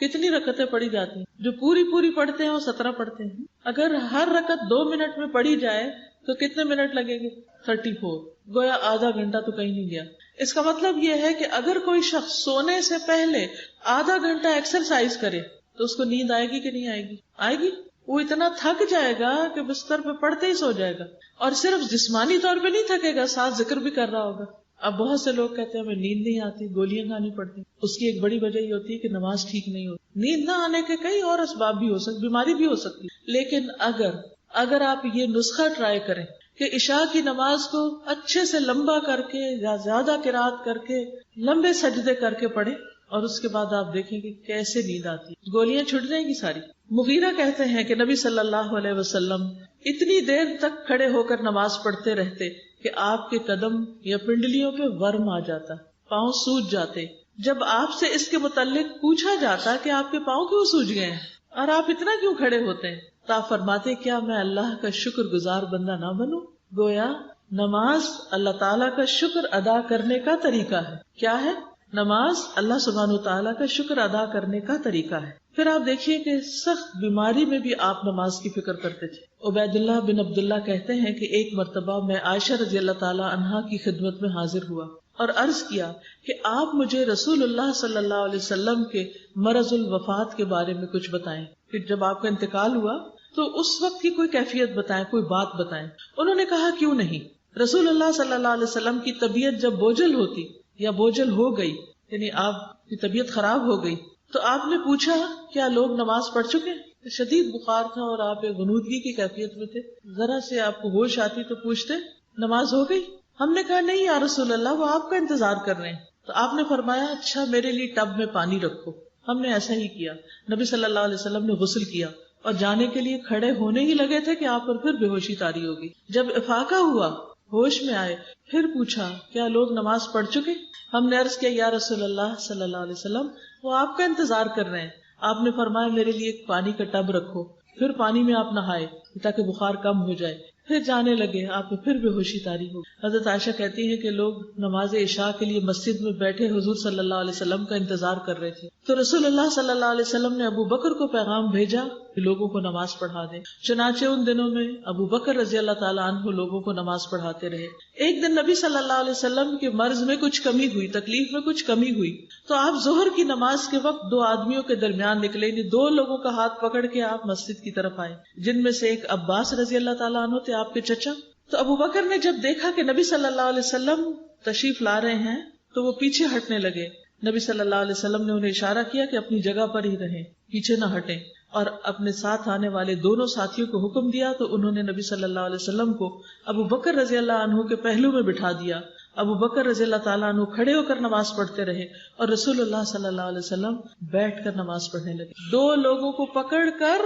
کتنی رکعتیں پڑھی جاتی ہیں؟ جو پوری پڑھتے ہیں وہ 17 پڑھتے ہیں. اگر ہر رکعت 2 منٹ میں پڑھی جائے تو کتنے منٹ لگیں گے؟ 34. گویا آدھا گھنٹہ تو کہیں نہیں گیا. اس کا مطلب یہ ہے کہ اگر کوئی شخص سونے سے پہلے آدھا گھنٹہ ایکسرسائز کرے تو اس کو نیند آئے گی کہ نہیں آئے گی؟ آئے گی. وہ اتنا تھک جائے گا کہ بستر پہ پڑتے ہی سو جائے گا, اور صرف جسمانی طور پہ نہیں تھکے گا, ساتھ ذکر بھی کر رہا ہوگا. اب بہت سے لوگ کہتے ہیں ہمیں نیند نہیں آتی, گولیاں کھانی پڑتی. اس کی ایک بڑی وجہ یہ ہوتی ہے کہ نماز ٹھیک نہیں ہوتی. نیند نہ آنے کے کئی اور اسباب بھی ہو سکتے, بیماری بھی ہو سکتی. لیکن اگر آپ یہ نسخہ ٹرائی کریں کہ عشاء کی نماز کو اچھے سے لمبا کر کے یا زیادہ قرات کر کے لمبے سجدے کر کے پڑھے، اور اس کے بعد آپ دیکھیں کہ کیسے نیند آتی، گولیاں چھٹ جائیں گی ساری۔ مغیرہ کہتے ہیں کہ نبی صلی اللہ علیہ وسلم اتنی دیر تک کھڑے ہو کر نماز پڑھتے رہتے کہ آپ کے قدم یا پنڈلیوں پہ ورم آ جاتا، پاؤں سوج جاتے۔ جب آپ سے اس کے متعلق پوچھا جاتا کہ آپ کے پاؤں کیوں سوج گئے ہیں اور آپ اتنا کیوں کھڑے ہوتے ہیں، تو آپ فرماتے کیا میں اللہ کا شکر گزار بندہ نہ بنوں؟ گویا نماز اللہ تعالیٰ کا شکر ادا کرنے کا طریقہ ہے۔ کیا ہے؟ نماز اللہ سبحانہ تعالیٰ کا شکر ادا کرنے کا طریقہ ہے۔ پھر آپ دیکھیے کہ سخت بیماری میں بھی آپ نماز کی فکر کرتے تھے۔ عبید اللہ بن عبداللہ کہتے ہیں کہ ایک مرتبہ میں عائشہ رضی اللہ تعالیٰ عنہا کی خدمت میں حاضر ہوا اور عرض کیا کہ آپ مجھے رسول اللہ صلی اللہ علیہ وسلم کے مرض الوفات کے بارے میں کچھ بتائیں، کہ جب آپ کا انتقال ہوا تو اس وقت کی کوئی کیفیت بتائیں، کوئی بات بتائیں۔ انہوں نے کہا کیوں نہیں، رسول اللہ صلی اللہ علیہ وسلم کی طبیعت جب بوجھل ہوتی یا بوجھل ہو گئی، یعنی آپ کی طبیعت خراب ہو گئی، تو آپ نے پوچھا کیا لوگ نماز پڑھ چکے؟ شدید بخار تھا اور آپ ایک غنودگی کی کیفیت میں تھے، ذرا سے آپ کو ہوش آتی تو پوچھتے نماز ہو گئی؟ ہم نے کہا نہیں یا رسول اللہ، وہ آپ کا انتظار کر رہے ہیں۔ تو آپ نے فرمایا اچھا میرے لیے ٹب میں پانی رکھو۔ ہم نے ایسا ہی کیا، نبی صلی اللہ علیہ وسلم نے غسل کیا اور جانے کے لیے کھڑے ہونے ہی لگے تھے کہ آپ پر پھر بے ہوشی طاری ہوگی۔ جب افاقہ ہوا، ہوش میں آئے، پھر پوچھا کیا لوگ نماز پڑھ چکے؟ ہم نے عرض کیا یا رسول اللہ صلی اللہ علیہ وسلم، وہ آپ کا انتظار کر رہے ہیں۔ آپ نے فرمایا میرے لیے ایک پانی کا ٹب رکھو، پھر پانی میں آپ نہائے تاکہ بخار کم ہو جائے، پھر جانے لگے، آپ کو پھر بے ہوشی طاری ہو۔ حضرت عائشہ کہتی ہے کہ لوگ نماز عشاء کے لیے مسجد میں بیٹھے حضور صلی اللہ علیہ وسلم کا انتظار کر رہے تھے، تو رسول اللہ صلی اللہ علیہ وسلم نے ابو بکر کو پیغام بھیجا کہ لوگوں کو نماز پڑھا دیں۔ چنانچہ ان دنوں میں ابو بکر رضی اللہ تعالیٰ عنہ لوگوں کو نماز پڑھاتے رہے۔ ایک دن نبی صلی اللہ علیہ وسلم کے مرض میں کچھ کمی ہوئی، تکلیف میں کچھ کمی ہوئی، تو آپ ظہر کی نماز کے وقت دو آدمیوں کے درمیان نکلے، یعنی دو لوگوں کا ہاتھ پکڑ کے آپ مسجد کی طرف آئے، جن میں سے ایک عباس رضی اللہ تعالیٰ عنہ تھے، آپ کے چچا۔ تو ابو بکر نے جب دیکھا کہ نبی صلی اللہ علیہ وسلم تشریف لا رہے ہیں تو وہ پیچھے ہٹنے لگے۔ نبی صلی اللہ علیہ وسلم نے انہیں اشارہ کیا کہ اپنی جگہ پر ہی رہیں، پیچھے نہ ہٹیں، اور اپنے ساتھ آنے والے دونوں ساتھیوں کو حکم دیا تو انہوں نے نبی صلی اللہ علیہ وسلم کو ابو بکر رضی اللہ عنہ کے پہلو میں بٹھا دیا۔ ابو بکر رضی اللہ تعالیٰ عنہ کھڑے ہو کر نماز پڑھتے رہے اور رسول اللہ صلی اللہ علیہ وسلم بیٹھ کر نماز پڑھنے لگے، دو لوگوں کو پکڑ کر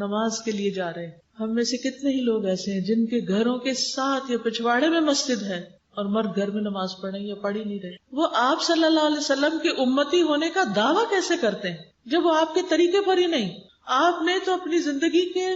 نماز کے لیے جا رہے ہیں۔ ہم میں سے کتنے ہی لوگ ایسے ہیں جن کے گھروں کے ساتھ یا پچھواڑے میں مسجد ہے اور مرد گھر میں نماز پڑھیں یا پڑھ ہی نہیں رہے۔ وہ آپ صلی اللہ علیہ وسلم کے امتی ہونے کا دعویٰ کیسے کرتے ہیں جب وہ آپ کے طریقے پر ہی نہیں؟ آپ نے تو اپنی زندگی کے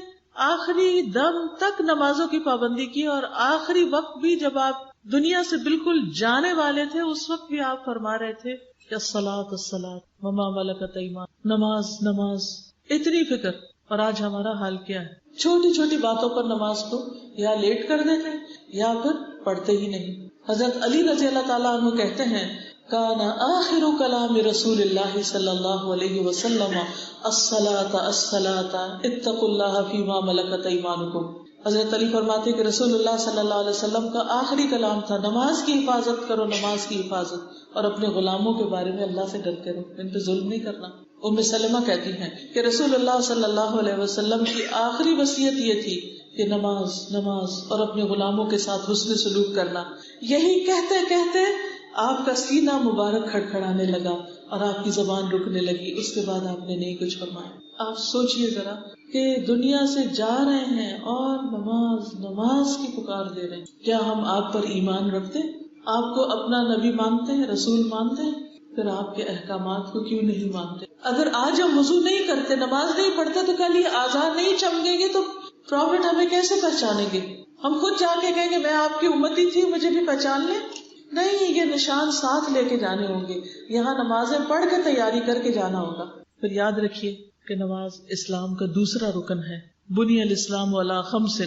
آخری دم تک نمازوں کی پابندی کی، اور آخری وقت بھی جب آپ دنیا سے بالکل جانے والے تھے اس وقت بھی آپ فرما رہے تھے کہ الصلاۃ الصلاۃ وما ملکت ایمانکم، نماز نماز، اتنی فکر۔ اور آج ہمارا حال کیا ہے؟ چھوٹی چھوٹی باتوں پر نماز کو یا لیٹ کر دیتے یا پھر پڑھتے ہی نہیں۔ حضرت علی رضی اللہ تعالیٰ عنہ کہتے ہیں کان آخر کلام رسول اللہ صلی اللہ علیہ وسلم الصلاۃ الصلاۃ اتقوا اللہ فیما ملکت ایمانکم۔ حضرت علی فرماتے کہ رسول اللہ صلی اللہ علیہ وسلم کا آخری کلام تھا نماز کی حفاظت کرو، نماز کی حفاظت، اور اپنے غلاموں کے بارے میں اللہ سے ڈرتے رہو، ان پہ ظلم نہیں کرنا۔ ام سلمہ کہتی ہیں کہ رسول اللہ صلی اللہ علیہ وسلم کی آخری وصیت یہ تھی کہ نماز نماز اور اپنے غلاموں کے ساتھ حسن سلوک کرنا۔ یہی کہتے کہتے آپ کا سینہ مبارک کھڑکھڑانے لگا اور آپ کی زبان رکنے لگی، اس کے بعد آپ نے نہیں کچھ فرمایا۔ آپ سوچئے ذرا کہ دنیا سے جا رہے ہیں اور نماز نماز کی پکار دے رہے ہیں۔ کیا ہم آپ پر ایمان رکھتے؟ آپ کو اپنا نبی مانتے ہیں، رسول مانتے ہیں؟ پھر آپ کے احکامات کو کیوں نہیں مانتے؟ اگر آج ہم وضو نہیں کرتے، نماز نہیں پڑھتے، تو کل یہ آزار نہیں چمکیں گے تو پروفٹ ہمیں کیسے پہچانیں گے؟ ہم خود جا کے کہیں گے میں آپ کی امتی تھی، مجھے بھی پہچان لیں؟ نہیں، یہ نشان ساتھ لے کے جانے ہوں گے، یہاں نمازیں پڑھ کے تیاری کر کے جانا ہوگا۔ پھر یاد رکھیے کہ نماز اسلام کا دوسرا رکن ہے۔ بنی الاسلام علی خمس،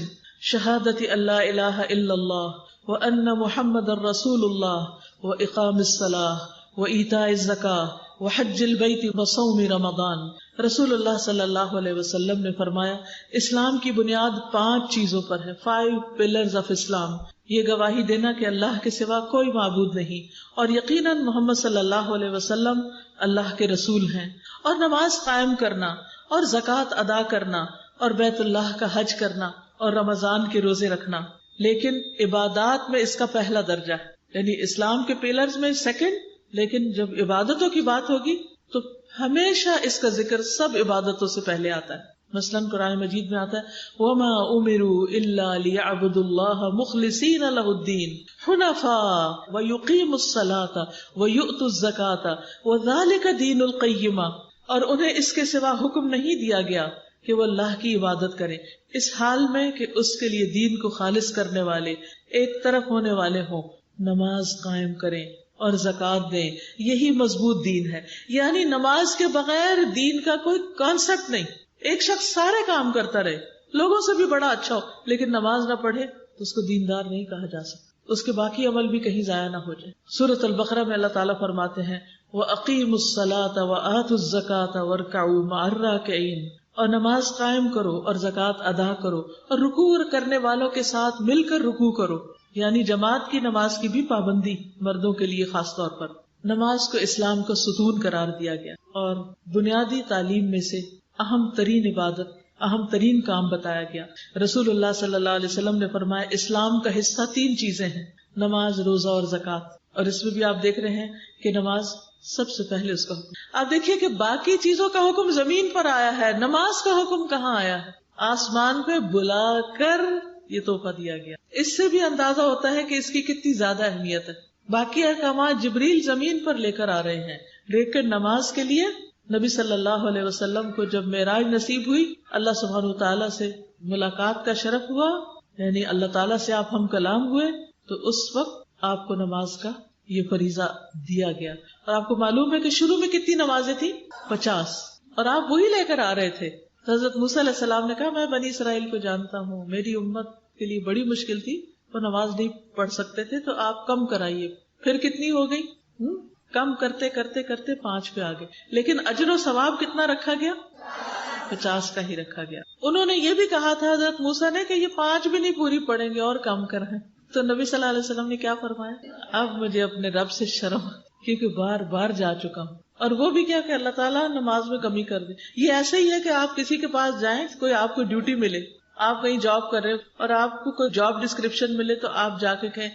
شہادت اللہ الہ الا اللہ وان محمد رسول اللہ واقام الصلاۃ وایتاء الزکاۃ وحج البیت وصوم رمضان۔ رسول اللہ صلی اللہ علیہ وسلم نے فرمایا اسلام کی بنیاد 5 چیزوں پر ہے، 5 pillars of اسلام۔ یہ گواہی دینا کہ اللہ کے سوا کوئی معبود نہیں اور یقیناً محمد صلی اللہ علیہ وسلم اللہ کے رسول ہیں، اور نماز قائم کرنا اور زکوٰۃ ادا کرنا اور بیت اللہ کا حج کرنا اور رمضان کے روزے رکھنا۔ لیکن عبادات میں اس کا پہلا درجہ ہے، یعنی اسلام کے پلرز میں سیکنڈ، لیکن جب عبادتوں کی بات ہوگی تو ہمیشہ اس کا ذکر سب عبادتوں سے پہلے آتا ہے. مثلاً قرآن مجید میں آتا ہے وَمَا أُمِرُوا إِلَّا لِيَعْبُدُوا اللَّهَ مُخْلِصِينَ لَهُ الدِّينَ حُنَفَاءَ وَيُقِيمُوا الصَّلَاةَ وَيُؤْتُوا الزَّكَاةَ وَذَلِكَ دِينُ الْقَيِّمَةِ، اور انہیں اس کے سوا حکم نہیں دیا گیا کہ وہ اللہ کی عبادت کریں، اس حال میں کہ اس کے لیے دین کو خالص کرنے والے، ایک طرف ہونے والے ہوں، نماز قائم کریں اور زکوٰۃ دیں. یہی مضبوط دین ہے. یعنی نماز کے بغیر دین کا کوئی کانسیپٹ نہیں. ایک شخص سارے کام کرتا رہے، لوگوں سے بھی بڑا اچھا ہو، لیکن نماز نہ پڑھے تو اس کو دیندار نہیں کہا جا سکتا، اس کے باقی عمل بھی کہیں ضائع نہ ہو جائے. سورۃ البقرہ میں اللہ تعالیٰ فرماتے ہیں وَأَقِیمُوا الصَّلَاةَ وَآتُوا الزَّکَاةَ وَارْکَعُوا مَعَ الرَّاکِعِینَ، اور نماز قائم کرو اور زکوٰۃ ادا کرو اور رکوع کرنے والوں کے ساتھ مل کر رکوع کرو. یعنی جماعت کی نماز کی بھی پابندی مردوں کے لیے خاص طور پر. نماز کو اسلام کا ستون قرار دیا گیا اور بنیادی تعلیم میں سے اہم ترین عبادت، اہم ترین کام بتایا گیا. رسول اللہ صلی اللہ علیہ وسلم نے فرمایا اسلام کا حصہ 3 چیزیں ہیں، نماز، روزہ اور زکوٰۃ. اور اس میں بھی آپ دیکھ رہے ہیں کہ نماز سب سے پہلے اس کا حکم. آپ دیکھیے کہ باقی چیزوں کا حکم زمین پر آیا ہے، نماز کا حکم کہاں آیا ہے؟ آسمان پہ بلا کر یہ تحفہ دیا گیا. اس سے بھی اندازہ ہوتا ہے کہ اس کی کتنی زیادہ اہمیت ہے. باقی احکامات جبریل زمین پر لے کر آ رہے ہیں، لیکن نماز کے لیے نبی صلی اللہ علیہ وسلم کو جب معراج نصیب ہوئی، اللہ سبحانہ وتعالیٰ سے ملاقات کا شرف ہوا، یعنی اللہ تعالیٰ سے آپ ہم کلام ہوئے، تو اس وقت آپ کو نماز کا یہ فریضہ دیا گیا. اور آپ کو معلوم ہے کہ شروع میں کتنی نمازیں تھیں؟ 50، اور آپ وہی لے کر آ رہے تھے. حضرت موسیٰ علیہ السلام نے کہا میں بنی اسرائیل کو جانتا ہوں، میری امت کے لیے بڑی مشکل تھی، وہ نماز نہیں پڑھ سکتے تھے، تو آپ کم کرائیے. پھر کتنی ہو گئی؟ کم کرتے کرتے کرتے 5 پہ آ گئے، لیکن اجر و ثواب کتنا رکھا گیا؟ 50 کا ہی رکھا گیا. انہوں نے یہ بھی کہا تھا حضرت موسیٰ نے کہ یہ 5 بھی نہیں پوری پڑیں گے اور کم کریں. تو نبی صلی اللہ علیہ وسلم نے کیا فرمایا؟ اب مجھے اپنے رب سے شرم، کیونکہ بار بار جا چکا ہوں. اور وہ بھی کیا کہ اللہ تعالیٰ نماز میں کمی کر دے. یہ ایسے ہی ہے کہ آپ کسی کے پاس جائیں، کوئی آپ کو ڈیوٹی ملے، آپ کہیں جاب کر رہے ہو اور آپ کو کوئی جاب ڈسکرپشن ملے، تو آپ جا کے کہیں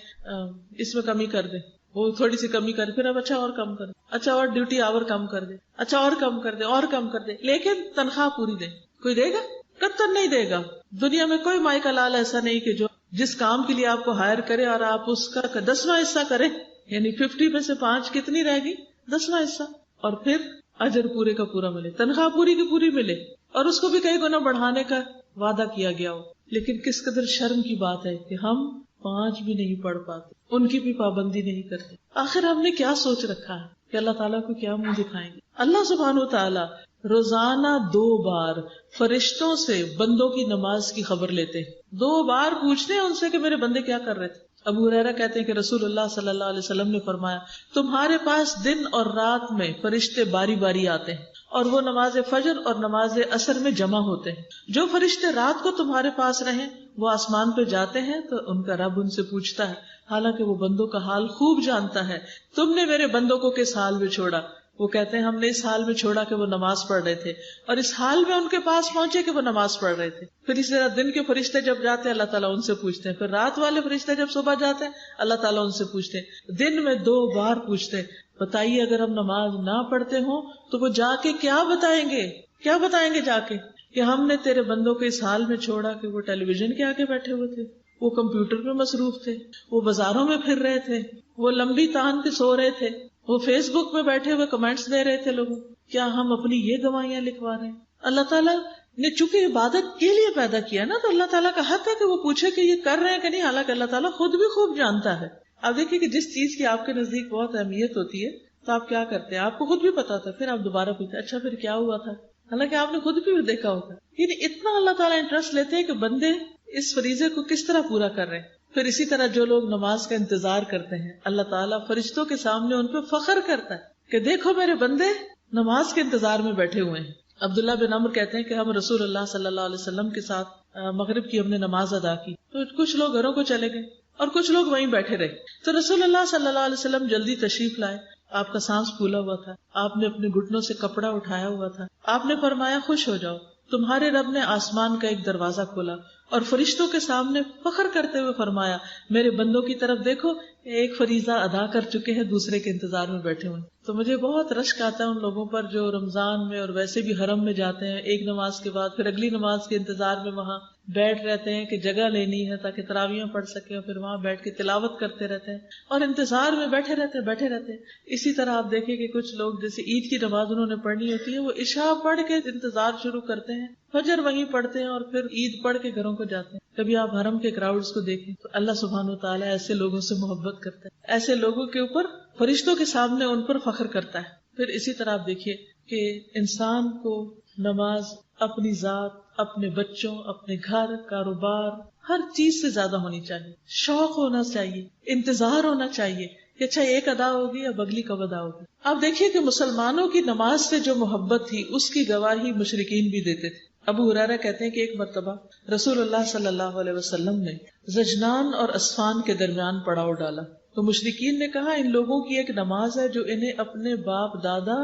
اس میں کمی کر دیں، وہ تھوڑی سی کمی کر، پھر اب اچھا اور کم کر دیں، اچھا اور ڈیوٹی آور کم کر دے، اچھا اور کم کر دے، اور کم کر دے، لیکن تنخواہ پوری دے. کوئی دے گا؟ قطعاً نہیں دے گا. دنیا میں کوئی مائی کا لال ایسا نہیں کہ جو جس کام کے لیے آپ کو ہائر کرے اور آپ اس کا 10واں حصہ کریں، یعنی 50 میں سے 5 کتنی رہے گی؟ 10واں حصہ. اور پھر اجر پورے کا پورا ملے، تنخواہ پوری کی پوری ملے، اور اس کو بھی کئی گنا بڑھانے کا وعدہ کیا گیا ہو. لیکن کس قدر شرم کی بات ہے کہ ہم 5 بھی نہیں پڑھ پاتے، ان کی بھی پابندی نہیں کرتے. آخر ہم نے کیا سوچ رکھا ہے کہ اللہ تعالیٰ کو کیا منہ دکھائیں گے؟ اللہ سبحانہ و تعالیٰ روزانہ 2 بار فرشتوں سے بندوں کی نماز کی خبر لیتے ہیں. 2 بار پوچھتے ہیں ان سے کہ میرے بندے کیا کر رہے تھے. ابو ہریرہ کہتے ہیں کہ رسول اللہ صلی اللہ علیہ وسلم نے فرمایا تمہارے پاس دن اور رات میں فرشتے باری باری آتے ہیں، اور وہ نماز فجر اور نماز عصر میں جمع ہوتے ہیں. جو فرشتے رات کو تمہارے پاس رہیں وہ آسمان پہ جاتے ہیں تو ان کا رب ان سے پوچھتا ہے، حالانکہ وہ بندوں کا حال خوب جانتا ہے، تم نے میرے بندوں کو کس حال میں چھوڑا؟ وہ کہتے ہیں ہم نے اس حال میں چھوڑا کہ وہ نماز پڑھ رہے تھے، اور اس حال میں ان کے پاس پہنچے کہ وہ نماز پڑھ رہے تھے. پھر اسی طرح دن کے فرشتے جب جاتے ہیں اللہ تعالیٰ ان سے پوچھتے ہیں، پھر رات والے فرشتے جب صبح جاتے ہیں اللہ تعالیٰ ان سے پوچھتے ہیں. دن میں 2 بار پوچھتے ہیں. بتائیے اگر ہم نماز نہ پڑھتے ہوں تو وہ جا کے کیا بتائیں گے؟ کیا بتائیں گے جا کے؟ کہ ہم نے تیرے بندوں کو اس حال میں چھوڑا کہ وہ ٹیلی ویژن کے آگے بیٹھے ہوئے تھے، وہ کمپیوٹر پہ مصروف تھے، وہ بازاروں میں پھر رہے تھے، وہ لمبی تان کے سو رہے تھے، وہ فیس بک پہ بیٹھے ہوئے کمنٹس دے رہے تھے لوگوں. کیا ہم اپنی یہ گواہیاں لکھوا رہے ہیں؟ اللہ تعالیٰ نے چونکہ عبادت کے لیے پیدا کیا نا، تو اللہ تعالیٰ کا حق ہے کہ وہ پوچھے کہ یہ کر رہے ہیں کہ نہیں، حالانکہ اللہ تعالیٰ خود بھی خوب جانتا ہے. آپ دیکھیے کہ جس چیز کی آپ کے نزدیک بہت اہمیت ہوتی ہے تو آپ کیا کرتے ہیں؟ آپ کو خود بھی پتا تھا، پھر آپ دوبارہ پوچھتے اچھا پھر کیا ہوا تھا، حالانکہ آپ نے خود بھی دیکھا ہوتا. یعنی اتنا اللہ تعالیٰ انٹرسٹ لیتے ہیں کہ بندے اس فریضے کو کس طرح پورا کر رہے ہیں. پھر اسی طرح جو لوگ نماز کا انتظار کرتے ہیں اللہ تعالیٰ فرشتوں کے سامنے ان پہ فخر کرتا ہے کہ دیکھو میرے بندے نماز کے انتظار میں بیٹھے ہوئے ہیں. عبداللہ بن عمر کہتے ہیں کہ ہم رسول اللہ صلی اللہ علیہ وسلم کے ساتھ مغرب کی ہم نے نماز ادا کی تو کچھ لوگ گھروں کو چلے گئے اور کچھ لوگ وہیں بیٹھے رہے. تو رسول اللہ صلی اللہ علیہ وسلم جلدی تشریف لائے. آپ کا سانس پھولا ہوا تھا، آپ نے اپنے گھٹنوں سے کپڑا اٹھایا ہوا تھا، آپ نے فرمایا خوش ہو جاؤ، تمہارے رب نے آسمان کا ایک دروازہ کھولا اور فرشتوں کے سامنے فخر کرتے ہوئے فرمایا میرے بندوں کی طرف دیکھو، ایک فریضہ ادا کر چکے ہیں، دوسرے کے انتظار میں بیٹھے ہوئے۔ تو مجھے بہت رشک آتا ہے ان لوگوں پر جو رمضان میں اور ویسے بھی حرم میں جاتے ہیں، ایک نماز کے بعد پھر اگلی نماز کے انتظار میں وہاں بیٹھ رہتے ہیں کہ جگہ لینی ہے تاکہ تراویحیں پڑھ سکیں، اور پھر وہاں بیٹھ کے تلاوت کرتے رہتے ہیں اور انتظار میں بیٹھے رہتے ہیں۔ اسی طرح آپ دیکھیں کہ کچھ لوگ جیسے عید کی نماز انہوں نے پڑھنی ہوتی ہے، وہ عشاء پڑھ کے انتظار شروع کرتے ہیں، فجر وہیں پڑھتے ہیں اور پھر عید پڑھ کے گھروں کو جاتے ہیں۔ کبھی آپ حرم کے کراؤڈز کو دیکھیں تو اللہ سبحانہ وتعالیٰ ایسے لوگوں سے محبت کرتا ہے، ایسے لوگوں کے اوپر فرشتوں کے سامنے ان پر فخر کرتا ہے۔ پھر اسی طرح آپ دیکھیے کہ انسان کو نماز اپنی ذات، اپنے بچوں، اپنے گھر، کاروبار، ہر چیز سے زیادہ ہونی چاہیے، شوق ہونا چاہیے، انتظار ہونا چاہیے کہ اچھا ایک ادا ہوگی اب اگلی کب ادا ہوگی۔ آپ دیکھیے کہ مسلمانوں کی نماز سے جو محبت تھی اس کی گواہی مشرکین بھی دیتے تھے۔ ابو ہریرہ کہتے ہیں کہ ایک مرتبہ رسول اللہ صلی اللہ علیہ وسلم نے زجنان اور اسفان کے درمیان پڑاؤ ڈالا تو مشرکین نے کہا ان لوگوں کی ایک نماز ہے جو انہیں اپنے باپ دادا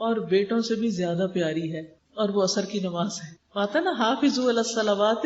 اور بیٹوں سے بھی زیادہ پیاری ہے، اور وہ عصر کی نماز ہے۔ آتا نا حافظوا علی الصلوات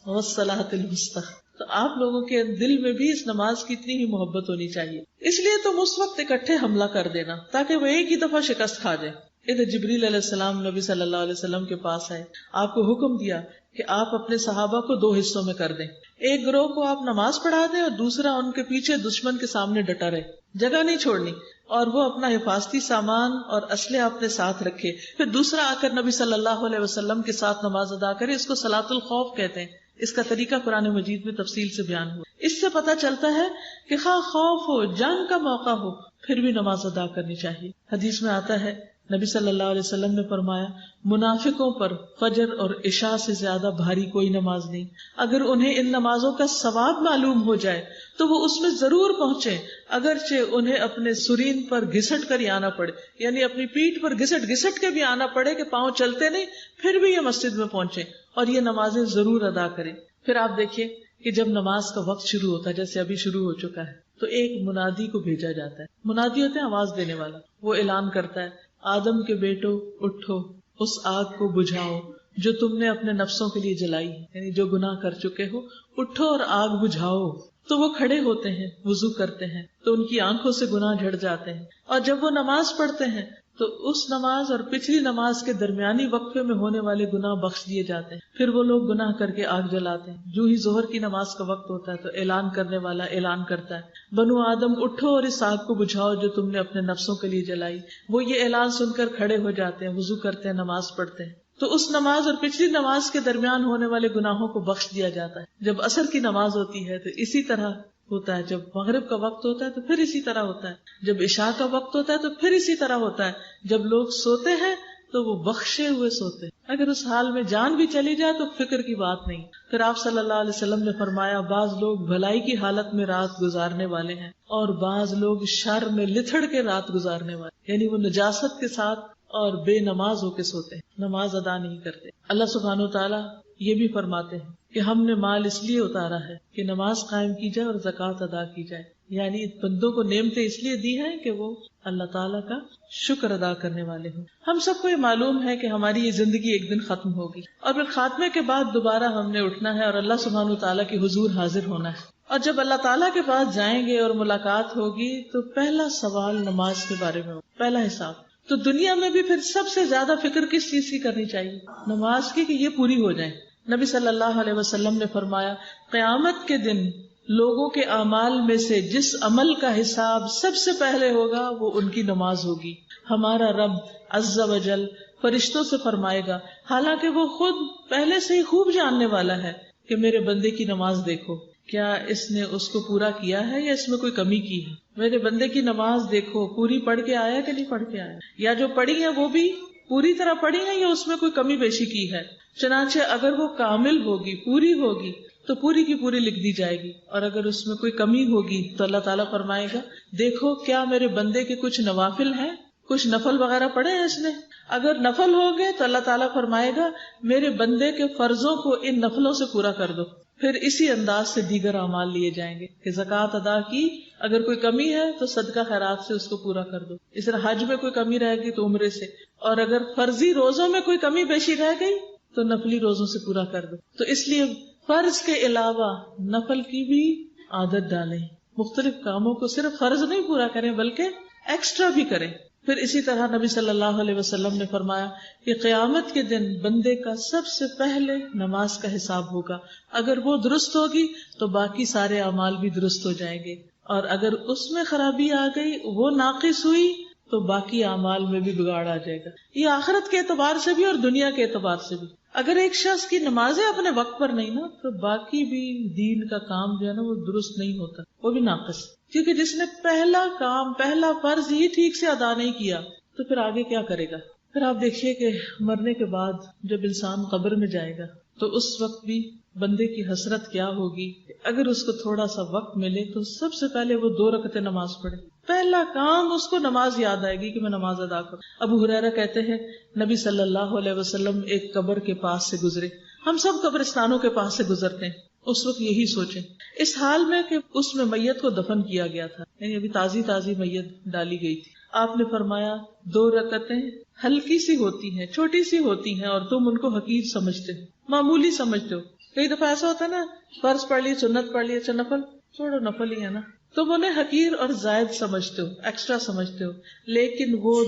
والصلاۃ الوسطی، تو آپ لوگوں کے دل میں بھی اس نماز کی اتنی ہی محبت ہونی چاہیے۔ اس لیے تم اس وقت اکٹھے حملہ کر دینا تاکہ وہ ایک ہی دفعہ شکست کھا جائے۔ ادھر جبریل علیہ السلام نبی صلی اللہ علیہ وسلم کے پاس آئے، آپ کو حکم دیا کہ آپ اپنے صحابہ کو 2 حصوں میں کر دیں، ایک گروہ کو آپ نماز پڑھا دیں اور دوسرا ان کے پیچھے دشمن کے سامنے ڈٹا رہے، جگہ نہیں چھوڑنی، اور وہ اپنا حفاظتی سامان اور اسلحہ اپنے ساتھ رکھے، پھر دوسرا آ کر نبی صلی اللہ علیہ وسلم کے ساتھ نماز ادا کرے۔ اس کو صلاۃ الخوف کہتے ہیں، اس کا طریقہ قرآن مجید میں تفصیل سے بیان ہوا۔ اس سے پتہ چلتا ہے کہ خواہ خوف ہو، جنگ کا موقع ہو، پھر بھی نماز ادا کرنی چاہیے۔ حدیث میں آتا ہے نبی صلی اللہ علیہ وسلم نے فرمایا منافقوں پر فجر اور عشاء سے زیادہ بھاری کوئی نماز نہیں، اگر انہیں ان نمازوں کا ثواب معلوم ہو جائے تو وہ اس میں ضرور پہنچے، اگرچہ انہیں اپنے سرین پر گھسٹ کر ہی آنا پڑے، یعنی اپنی پیٹھ پر گھسٹ کے بھی آنا پڑے کہ پاؤں چلتے نہیں، پھر بھی یہ مسجد میں پہنچے اور یہ نمازیں ضرور ادا کریں۔ پھر آپ دیکھیے کہ جب نماز کا وقت شروع ہوتا ہے، جیسے ابھی شروع ہو چکا ہے، تو ایک منادی کو بھیجا جاتا ہے۔ منادی ہوتے ہیں آواز دینے والا، وہ اعلان کرتا ہے آدم کے بیٹو اٹھو، اس آگ کو بجھاؤ جو تم نے اپنے نفسوں کے لیے جلائی ہے، یعنی جو گناہ کر چکے ہو، اٹھو اور آگ بجھاؤ۔ تو وہ کھڑے ہوتے ہیں، وضو کرتے ہیں تو ان کی آنکھوں سے گناہ جھڑ جاتے ہیں، اور جب وہ نماز پڑھتے ہیں تو اس نماز اور پچھلی نماز کے درمیانی وقفے میں ہونے والے گناہ بخش دیے جاتے ہیں۔ پھر وہ لوگ گناہ کر کے آگ جلاتے ہیں۔ جو ہی ظہر کی نماز کا وقت ہوتا ہے تو اعلان کرنے والا اعلان کرتا ہے بنو آدم اٹھو اور اس آگ کو بجھاؤ جو تم نے اپنے نفسوں کے لیے جلائی۔ وہ یہ اعلان سن کر کھڑے ہو جاتے ہیں، وضو کرتے ہیں، نماز پڑھتے ہیں، تو اس نماز اور پچھلی نماز کے درمیان ہونے والے گناہوں کو بخش دیا جاتا ہے۔ جب عصر کی نماز ہوتی ہے تو اسی طرح ہوتا ہے، جب مغرب کا وقت ہوتا ہے تو پھر اسی طرح ہوتا ہے، جب عشاء کا وقت ہوتا ہے تو پھر اسی طرح ہوتا ہے، جب لوگ سوتے ہیں تو وہ بخشے ہوئے سوتے ہیں، اگر اس حال میں جان بھی چلی جائے تو فکر کی بات نہیں۔ پھر آپ صلی اللہ علیہ وسلم نے فرمایا بعض لوگ بھلائی کی حالت میں رات گزارنے والے ہیں اور بعض لوگ شر میں لتھڑ کے رات گزارنے والے، یعنی وہ نجاست کے ساتھ اور بے نماز ہو کے سوتے ہیں، نماز ادا نہیں کرتے۔ اللہ سبحانہ و تعالیٰ یہ بھی فرماتے ہیں کہ ہم نے مال اس لیے اتارا ہے کہ نماز قائم کی جائے اور زکوٰۃ ادا کی جائے، یعنی بندوں کو نعمتیں اس لیے دی ہیں کہ وہ اللہ تعالیٰ کا شکر ادا کرنے والے ہوں۔ ہم سب کو یہ معلوم ہے کہ ہماری یہ زندگی ایک دن ختم ہوگی اور پھر خاتمے کے بعد دوبارہ ہم نے اٹھنا ہے اور اللہ سبحانہ تعالیٰ کے حضور حاضر ہونا ہے، اور جب اللہ تعالیٰ کے پاس جائیں گے اور ملاقات ہوگی تو پہلا سوال نماز کے بارے میں ہوگا، پہلا حساب۔ تو دنیا میں بھی پھر سب سے زیادہ فکر کس چیز کی کرنی چاہیے؟ نماز کی، کہ یہ پوری ہو جائے۔ نبی صلی اللہ علیہ وسلم نے فرمایا قیامت کے دن لوگوں کے اعمال میں سے جس عمل کا حساب سب سے پہلے ہوگا وہ ان کی نماز ہوگی۔ ہمارا رب عز و جل فرشتوں سے فرمائے گا، حالانکہ وہ خود پہلے سے ہی خوب جاننے والا ہے کہ میرے بندے کی نماز دیکھو، کیا اس نے اس کو پورا کیا ہے یا اس میں کوئی کمی کی ہے؟ میرے بندے کی نماز دیکھو، پوری پڑھ کے آیا کہ نہیں پڑھ کے آیا، یا جو پڑھی ہے وہ بھی پوری طرح پڑھی ہے یا اس میں کوئی کمی بیشی کی ہے۔ چنانچہ اگر وہ کامل ہوگی، پوری ہوگی تو پوری کی پوری لکھ دی جائے گی، اور اگر اس میں کوئی کمی ہوگی تو اللہ تعالیٰ فرمائے گا دیکھو کیا میرے بندے کے کچھ نوافل ہیں، کچھ نفل وغیرہ پڑھے ہیں اس نے، اگر نفل ہو گئے تو اللہ تعالیٰ فرمائے گا میرے بندے کے فرضوں کو ان نفلوں سے پورا کر دو۔ پھر اسی انداز سے دیگر اعمال لیے جائیں گے کہ زکوٰۃ ادا کی، اگر کوئی کمی ہے تو صدقہ خیرات سے اس کو پورا کر دو، اس طرح حج میں کوئی کمی رہ گئی تو عمرے سے، اور اگر فرضی روزوں میں کوئی کمی بیشی رہ گئی تو نفلی روزوں سے پورا کر دو. تو اس لیے فرض کے علاوہ نفل کی بھی عادت ڈالیں. مختلف کاموں کو صرف فرض نہیں پورا کریں بلکہ ایکسٹرا بھی کریں. پھر اسی طرح نبی صلی اللہ علیہ وسلم نے فرمایا کہ قیامت کے دن بندے کا سب سے پہلے نماز کا حساب ہوگا. اگر وہ درست ہوگی تو باقی سارے اعمال بھی درست ہو جائیں گے، اور اگر اس میں خرابی آ گئی، وہ ناقص ہوئی، تو باقی اعمال میں بھی بگاڑ آ جائے گا. یہ آخرت کے اعتبار سے بھی اور دنیا کے اعتبار سے بھی. اگر ایک شخص کی نمازیں اپنے وقت پر نہیں نا، تو باقی بھی دین کا کام جو ہے نا وہ درست نہیں ہوتا، وہ بھی ناقص. کیونکہ جس نے پہلا کام، پہلا فرض ہی ٹھیک سے ادا نہیں کیا تو پھر آگے کیا کرے گا. پھر آپ دیکھیے کہ مرنے کے بعد جب انسان قبر میں جائے گا تو اس وقت بھی بندے کی حسرت کیا ہوگی. اگر اس کو تھوڑا سا وقت ملے تو سب سے پہلے وہ 2 رکعتیں نماز پڑھے. پہلا کام اس کو نماز یاد آئے گی کہ میں نماز ادا کروں. ابو ہریرہ کہتے ہیں نبی صلی اللہ علیہ وسلم ایک قبر کے پاس سے گزرے. ہم سب قبرستانوں کے پاس سے گزرتے ہیں، اس وقت یہی سوچیں اس حال میں کہ اس میں میت کو دفن کیا گیا تھا، یعنی ابھی تازی میت ڈالی گئی تھی. آپ نے فرمایا 2 رکعتیں ہلکی سی ہوتی ہیں، چھوٹی سی ہوتی ہیں، اور تم ان کو حقیر سمجھتے ہو، معمولی سمجھتے ہو. کئی دفعہ ایسا ہوتا ہے نا، فرض پڑھ لی، سنت پڑھ لی، اچھا نفل چھوڑو، نفل ہی ہے نا، تم انہیں حقیر اور زائد سمجھتے ہو، ایکسٹرا سمجھتے ہو. لیکن وہ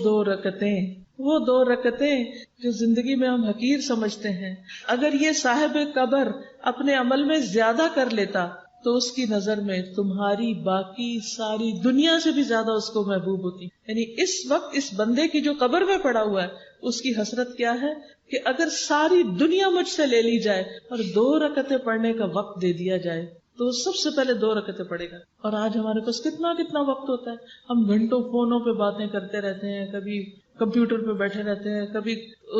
2 رکعتیں جو زندگی میں ہم حقیر سمجھتے ہیں، اگر یہ صاحب قبر اپنے عمل میں زیادہ کر لیتا تو اس کی نظر میں تمہاری باقی ساری دنیا سے بھی زیادہ اس کو محبوب ہوتی. یعنی اس وقت اس بندے کی جو قبر میں پڑا ہوا ہے اس کی حسرت کیا ہے کہ اگر ساری دنیا مجھ سے لے لی جائے اور 2 رکعتیں پڑھنے کا وقت دے دیا جائے تو سب سے پہلے 2 رکعتیں پڑھے گا. اور آج ہمارے پاس کتنا وقت ہوتا ہے، ہم گھنٹوں فونوں پہ باتیں کرتے رہتے ہیں، کبھی کمپیوٹر پہ بیٹھے رہتے ہیں، کبھی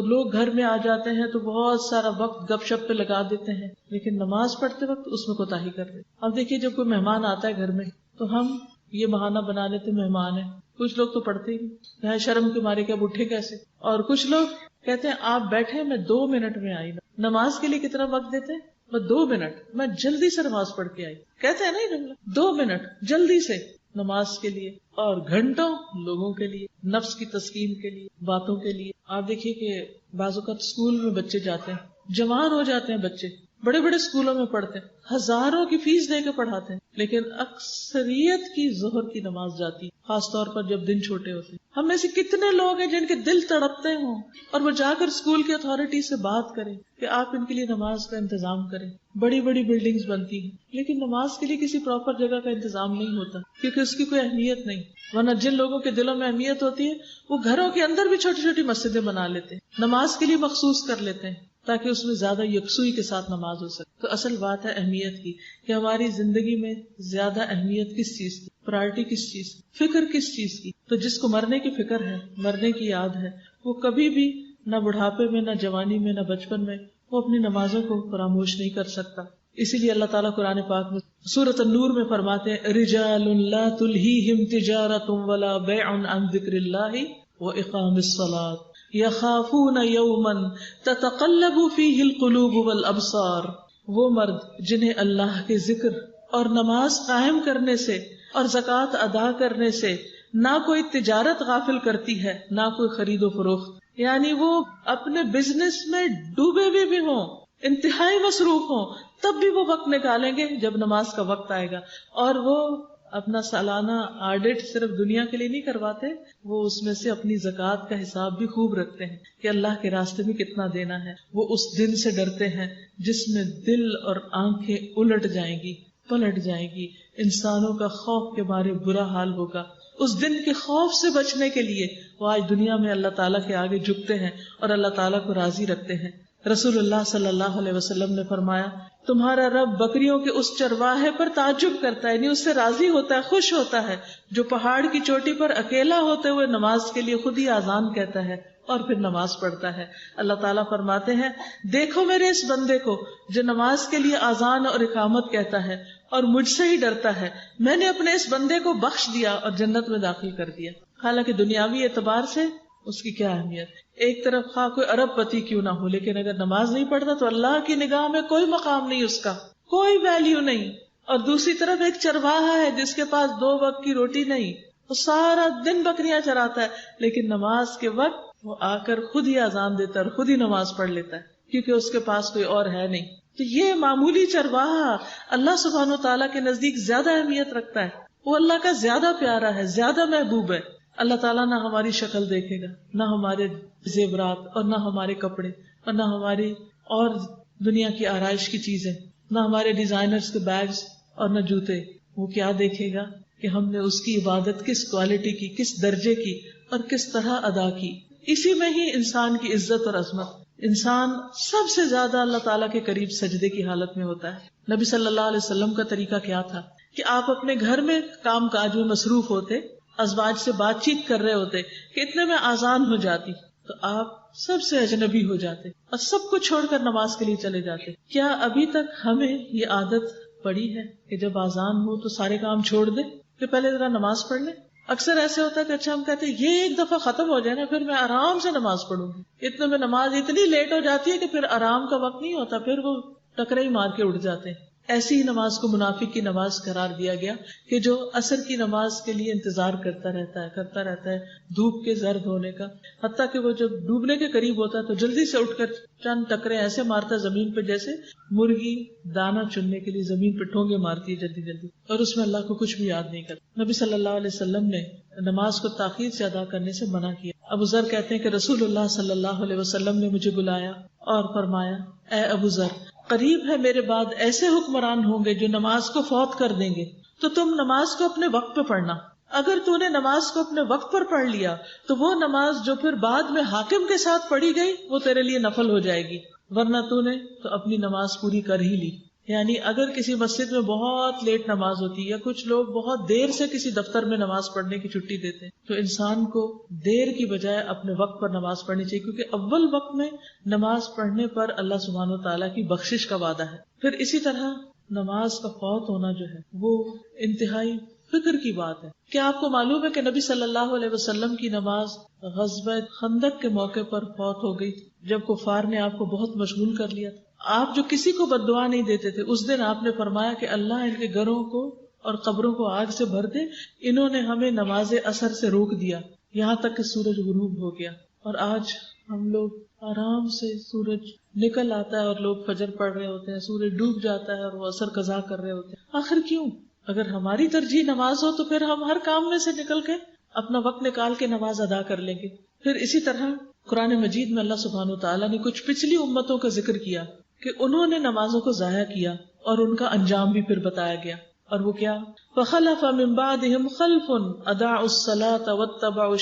لوگ گھر میں آ جاتے ہیں تو بہت سارا وقت گپ شپ پہ لگا دیتے ہیں، لیکن نماز پڑھتے وقت اس میں کوتاہی کر دیتے. اب دیکھیے جب کوئی مہمان آتا ہے گھر میں تو ہم یہ بہانہ بنا لیتے مہمان ہے. کچھ لوگ تو پڑھتے ہی نہیں، شرم کے مارے کہ اب اٹھے کیسے. اور کچھ لوگ کہتے ہیں آپ بیٹھے میں 2 منٹ میں آئی. نماز کے لیے کتنا وقت دیتے ہیں؟ میں 2 منٹ، میں جلدی سے نماز پڑھ کے آئی. کہتے ہیں نا 2 منٹ جلدی سے نماز کے لیے، اور گھنٹوں لوگوں کے لیے، نفس کی تسکین کے لیے، باتوں کے لیے. آپ دیکھیے کہ بعض اوقات اسکول میں بچے جاتے ہیں، جوان ہو جاتے ہیں بچے، بڑے بڑے اسکولوں میں پڑھتے ہیں، ہزاروں کی فیس دے کے پڑھاتے ہیں، لیکن اکثریت کی ظہر کی نماز جاتی، خاص طور پر جب دن چھوٹے ہوتے ہیں. ہم میں سے کتنے لوگ ہیں جن کے دل تڑپتے ہوں اور وہ جا کر اسکول کی اتھارٹی سے بات کریں کہ آپ ان کے لیے نماز کا انتظام کریں. بڑی بڑی بلڈنگز بنتی ہیں لیکن نماز کے لیے کسی پراپر جگہ کا انتظام نہیں ہوتا کیونکہ اس کی کوئی اہمیت نہیں. ورنہ جن لوگوں کے دلوں میں اہمیت ہوتی ہے وہ گھروں کے اندر بھی چھوٹی چھوٹی مسجدیں بنا لیتے ہیں، نماز کے لیے مخصوص کر لیتے ہیں تاکہ اس میں زیادہ یکسوئی کے ساتھ نماز ہو سکے. تو اصل بات ہے اہمیت کی، کہ ہماری زندگی میں زیادہ اہمیت کس چیز کی، پرائرٹی کس چیز کی، فکر کس چیز کی. تو جس کو مرنے کی فکر ہے، مرنے کی یاد ہے، وہ کبھی بھی نہ بڑھاپے میں، نہ جوانی میں، نہ بچپن میں وہ اپنی نمازوں کو فراموش نہیں کر سکتا. اسی لیے اللہ تعالیٰ قرآن پاک میں سورۃ النور میں فرماتے ہیں رجال لا تلہیہم تجارۃ ولا بیع عن ذکر اللہ واقام الصلاۃ یخافون یوما تتقلب فیہ القلوب والابصار. وہ مرد جنہیں اللہ کے ذکر اور نماز قائم کرنے سے اور زکوٰۃ ادا کرنے سے نہ کوئی تجارت غافل کرتی ہے، نہ کوئی خرید و فروخت، یعنی وہ اپنے بزنس میں ڈوبے ہوئے بھی ہوں، انتہائی مصروف ہوں، تب بھی وہ وقت نکالیں گے جب نماز کا وقت آئے گا. اور وہ اپنا سالانہ آڈٹ صرف دنیا کے لیے نہیں کرواتے، وہ اس میں سے اپنی زکوٰۃ کا حساب بھی خوب رکھتے ہیں کہ اللہ کے راستے میں کتنا دینا ہے. وہ اس دن سے ڈرتے ہیں جس میں دل اور آنکھیں الٹ جائیں گی، پلٹ جائیں گی، انسانوں کا خوف کے مارے برا حال ہوگا. اس دن کے خوف سے بچنے کے لیے وہ آج دنیا میں اللہ تعالیٰ کے آگے جھکتے ہیں اور اللہ تعالیٰ کو راضی رکھتے ہیں. رسول اللہ صلی اللہ علیہ وسلم نے فرمایا تمہارا رب بکریوں کے اس چرواہے پر تعجب کرتا ہے، یعنی اس سے راضی ہوتا ہے، خوش ہوتا ہے جو پہاڑ کی چوٹی پر اکیلا ہوتے ہوئے نماز کے لیے خود ہی آذان کہتا ہے اور پھر نماز پڑھتا ہے. اللہ تعالیٰ فرماتے ہیں دیکھو میرے اس بندے کو جو نماز کے لیے آذان اور اقامت کہتا ہے اور مجھ سے ہی ڈرتا ہے، میں نے اپنے اس بندے کو بخش دیا اور جنت میں داخل کر دیا. حالانکہ دنیاوی اعتبار سے اس کی کیا اہمیت، ایک طرف خواہ کوئی ارب پتی کیوں نہ ہو، لیکن اگر نماز نہیں پڑھتا تو اللہ کی نگاہ میں کوئی مقام نہیں، اس کا کوئی ویلیو نہیں. اور دوسری طرف ایک چرواہا ہے جس کے پاس 2 وقت کی روٹی نہیں، وہ سارا دن بکریاں چراتا ہے، لیکن نماز کے وقت وہ آ کر خود ہی اذان دیتا ہے اور خود ہی نماز پڑھ لیتا ہے. کیونکہ اس کے پاس کوئی اور ہے نہیں. تو یہ معمولی چرواہا اللہ سبحانہ وتعالیٰ کے نزدیک زیادہ اہمیت رکھتا ہے. وہ اللہ کا زیادہ پیارا ہے, زیادہ محبوب ہے. اللہ تعالیٰ نہ ہماری شکل دیکھے گا, نہ ہمارے زیورات, اور نہ ہمارے کپڑے, اور نہ ہماری اور دنیا کی آرائش کی چیزیں, نہ ہمارے ڈیزائنرز کے بیگز, اور نہ جوتے. وہ کیا دیکھے گا کہ ہم نے اس کی عبادت کس کوالٹی کی, کس درجے کی, اور کس طرح ادا کی. اسی میں ہی انسان کی عزت اور عظمت. انسان سب سے زیادہ اللہ تعالیٰ کے قریب سجدے کی حالت میں ہوتا ہے. نبی صلی اللہ علیہ وسلم کا طریقہ کیا تھا کہ آپ اپنے گھر میں کام کاج میں مصروف ہوتے, ازواج سے بات چیت کر رہے ہوتے کہ اتنے میں آذان ہو جاتی تو آپ سب سے اجنبی ہو جاتے اور سب کو چھوڑ کر نماز کے لیے چلے جاتے. کیا ابھی تک ہمیں یہ عادت پڑی ہے کہ جب آذان ہو تو سارے کام چھوڑ دیں کہ پہلے ذرا نماز پڑھ لیں؟ اکثر ایسے ہوتا ہے کہ اچھا ہم کہتے ہیں یہ ایک دفعہ ختم ہو جائے نا پھر میں آرام سے نماز پڑھوں گی. اتنے میں نماز اتنی لیٹ ہو جاتی ہے کہ پھر آرام کا وقت نہیں ہوتا, پھر وہ ٹکرے ہی مار کے اٹھ جاتے ہیں. ایسی ہی نماز کو منافق کی نماز قرار دیا گیا کہ جو عصر کی نماز کے لیے انتظار کرتا رہتا ہے دھوپ کے زرد ہونے کا, حتیٰ کہ وہ جب ڈوبنے کے قریب ہوتا ہے تو جلدی سے اٹھ کر چند ٹکرے ایسے مارتا زمین پہ جیسے مرغی دانا چننے کے لیے زمین پہ ٹھونگے مارتی ہے جلدی جلدی, اور اس میں اللہ کو کچھ بھی یاد نہیں کرتا. نبی صلی اللہ علیہ وسلم نے نماز کو تاخیر سے ادا کرنے سے منع کیا. ابو ذر کہتے ہیں کہ رسول اللہ صلی اللہ علیہ وسلم نے مجھے بلایا اور فرمایا, اے ابو ذر, قریب ہے میرے بعد ایسے حکمران ہوں گے جو نماز کو فوت کر دیں گے, تو تم نماز کو اپنے وقت پہ پڑھنا. اگر تو نے نماز کو اپنے وقت پر پڑھ لیا تو وہ نماز جو پھر بعد میں حاکم کے ساتھ پڑھی گئی وہ تیرے لیے نفل ہو جائے گی, ورنہ تو نے تو اپنی نماز پوری کر ہی لی. یعنی اگر کسی مسجد میں بہت لیٹ نماز ہوتی ہے یا کچھ لوگ بہت دیر سے کسی دفتر میں نماز پڑھنے کی چھٹی دیتے ہیں تو انسان کو دیر کی بجائے اپنے وقت پر نماز پڑھنی چاہیے, کیونکہ اول وقت میں نماز پڑھنے پر اللہ سبحانہ وتعالیٰ کی بخشش کا وعدہ ہے. پھر اسی طرح نماز کا فوت ہونا جو ہے وہ انتہائی فکر کی بات ہے. کیا آپ کو معلوم ہے کہ نبی صلی اللہ علیہ وسلم کی نماز غزوہ خندق کے موقع پر فوت ہو گئی جب کفار نے آپ کو بہت مشغول کر لیا تھا. آپ جو کسی کو بد دعا نہیں دیتے تھے, اس دن آپ نے فرمایا کہ اللہ ان کے گھروں کو اور قبروں کو آگ سے بھر دے, انہوں نے ہمیں نماز عصر سے روک دیا یہاں تک کہ سورج غروب ہو گیا. اور آج ہم لوگ آرام سے سورج نکل آتا ہے اور لوگ فجر پڑھ رہے ہوتے ہیں, سورج ڈوب جاتا ہے اور وہ عصر قضا کر رہے ہوتے ہیں. آخر کیوں؟ اگر ہماری ترجیح نماز ہو تو پھر ہم ہر کام میں سے نکل کے اپنا وقت نکال کے نماز ادا کر لیں گے. پھر اسی طرح قرآن مجید میں اللہ سبحانہ وتعالیٰ نے کچھ پچھلی امتوں کا ذکر کیا کہ انہوں نے نمازوں کو ضائع کیا اور ان کا انجام بھی پھر بتایا گیا. اور وہ کیا؟ فَخَلَفَ مِن بَعْدِهِمْ خَلْفٌ أَضَاعُوا الصَّلَاةَ وَاتَّبَعُوا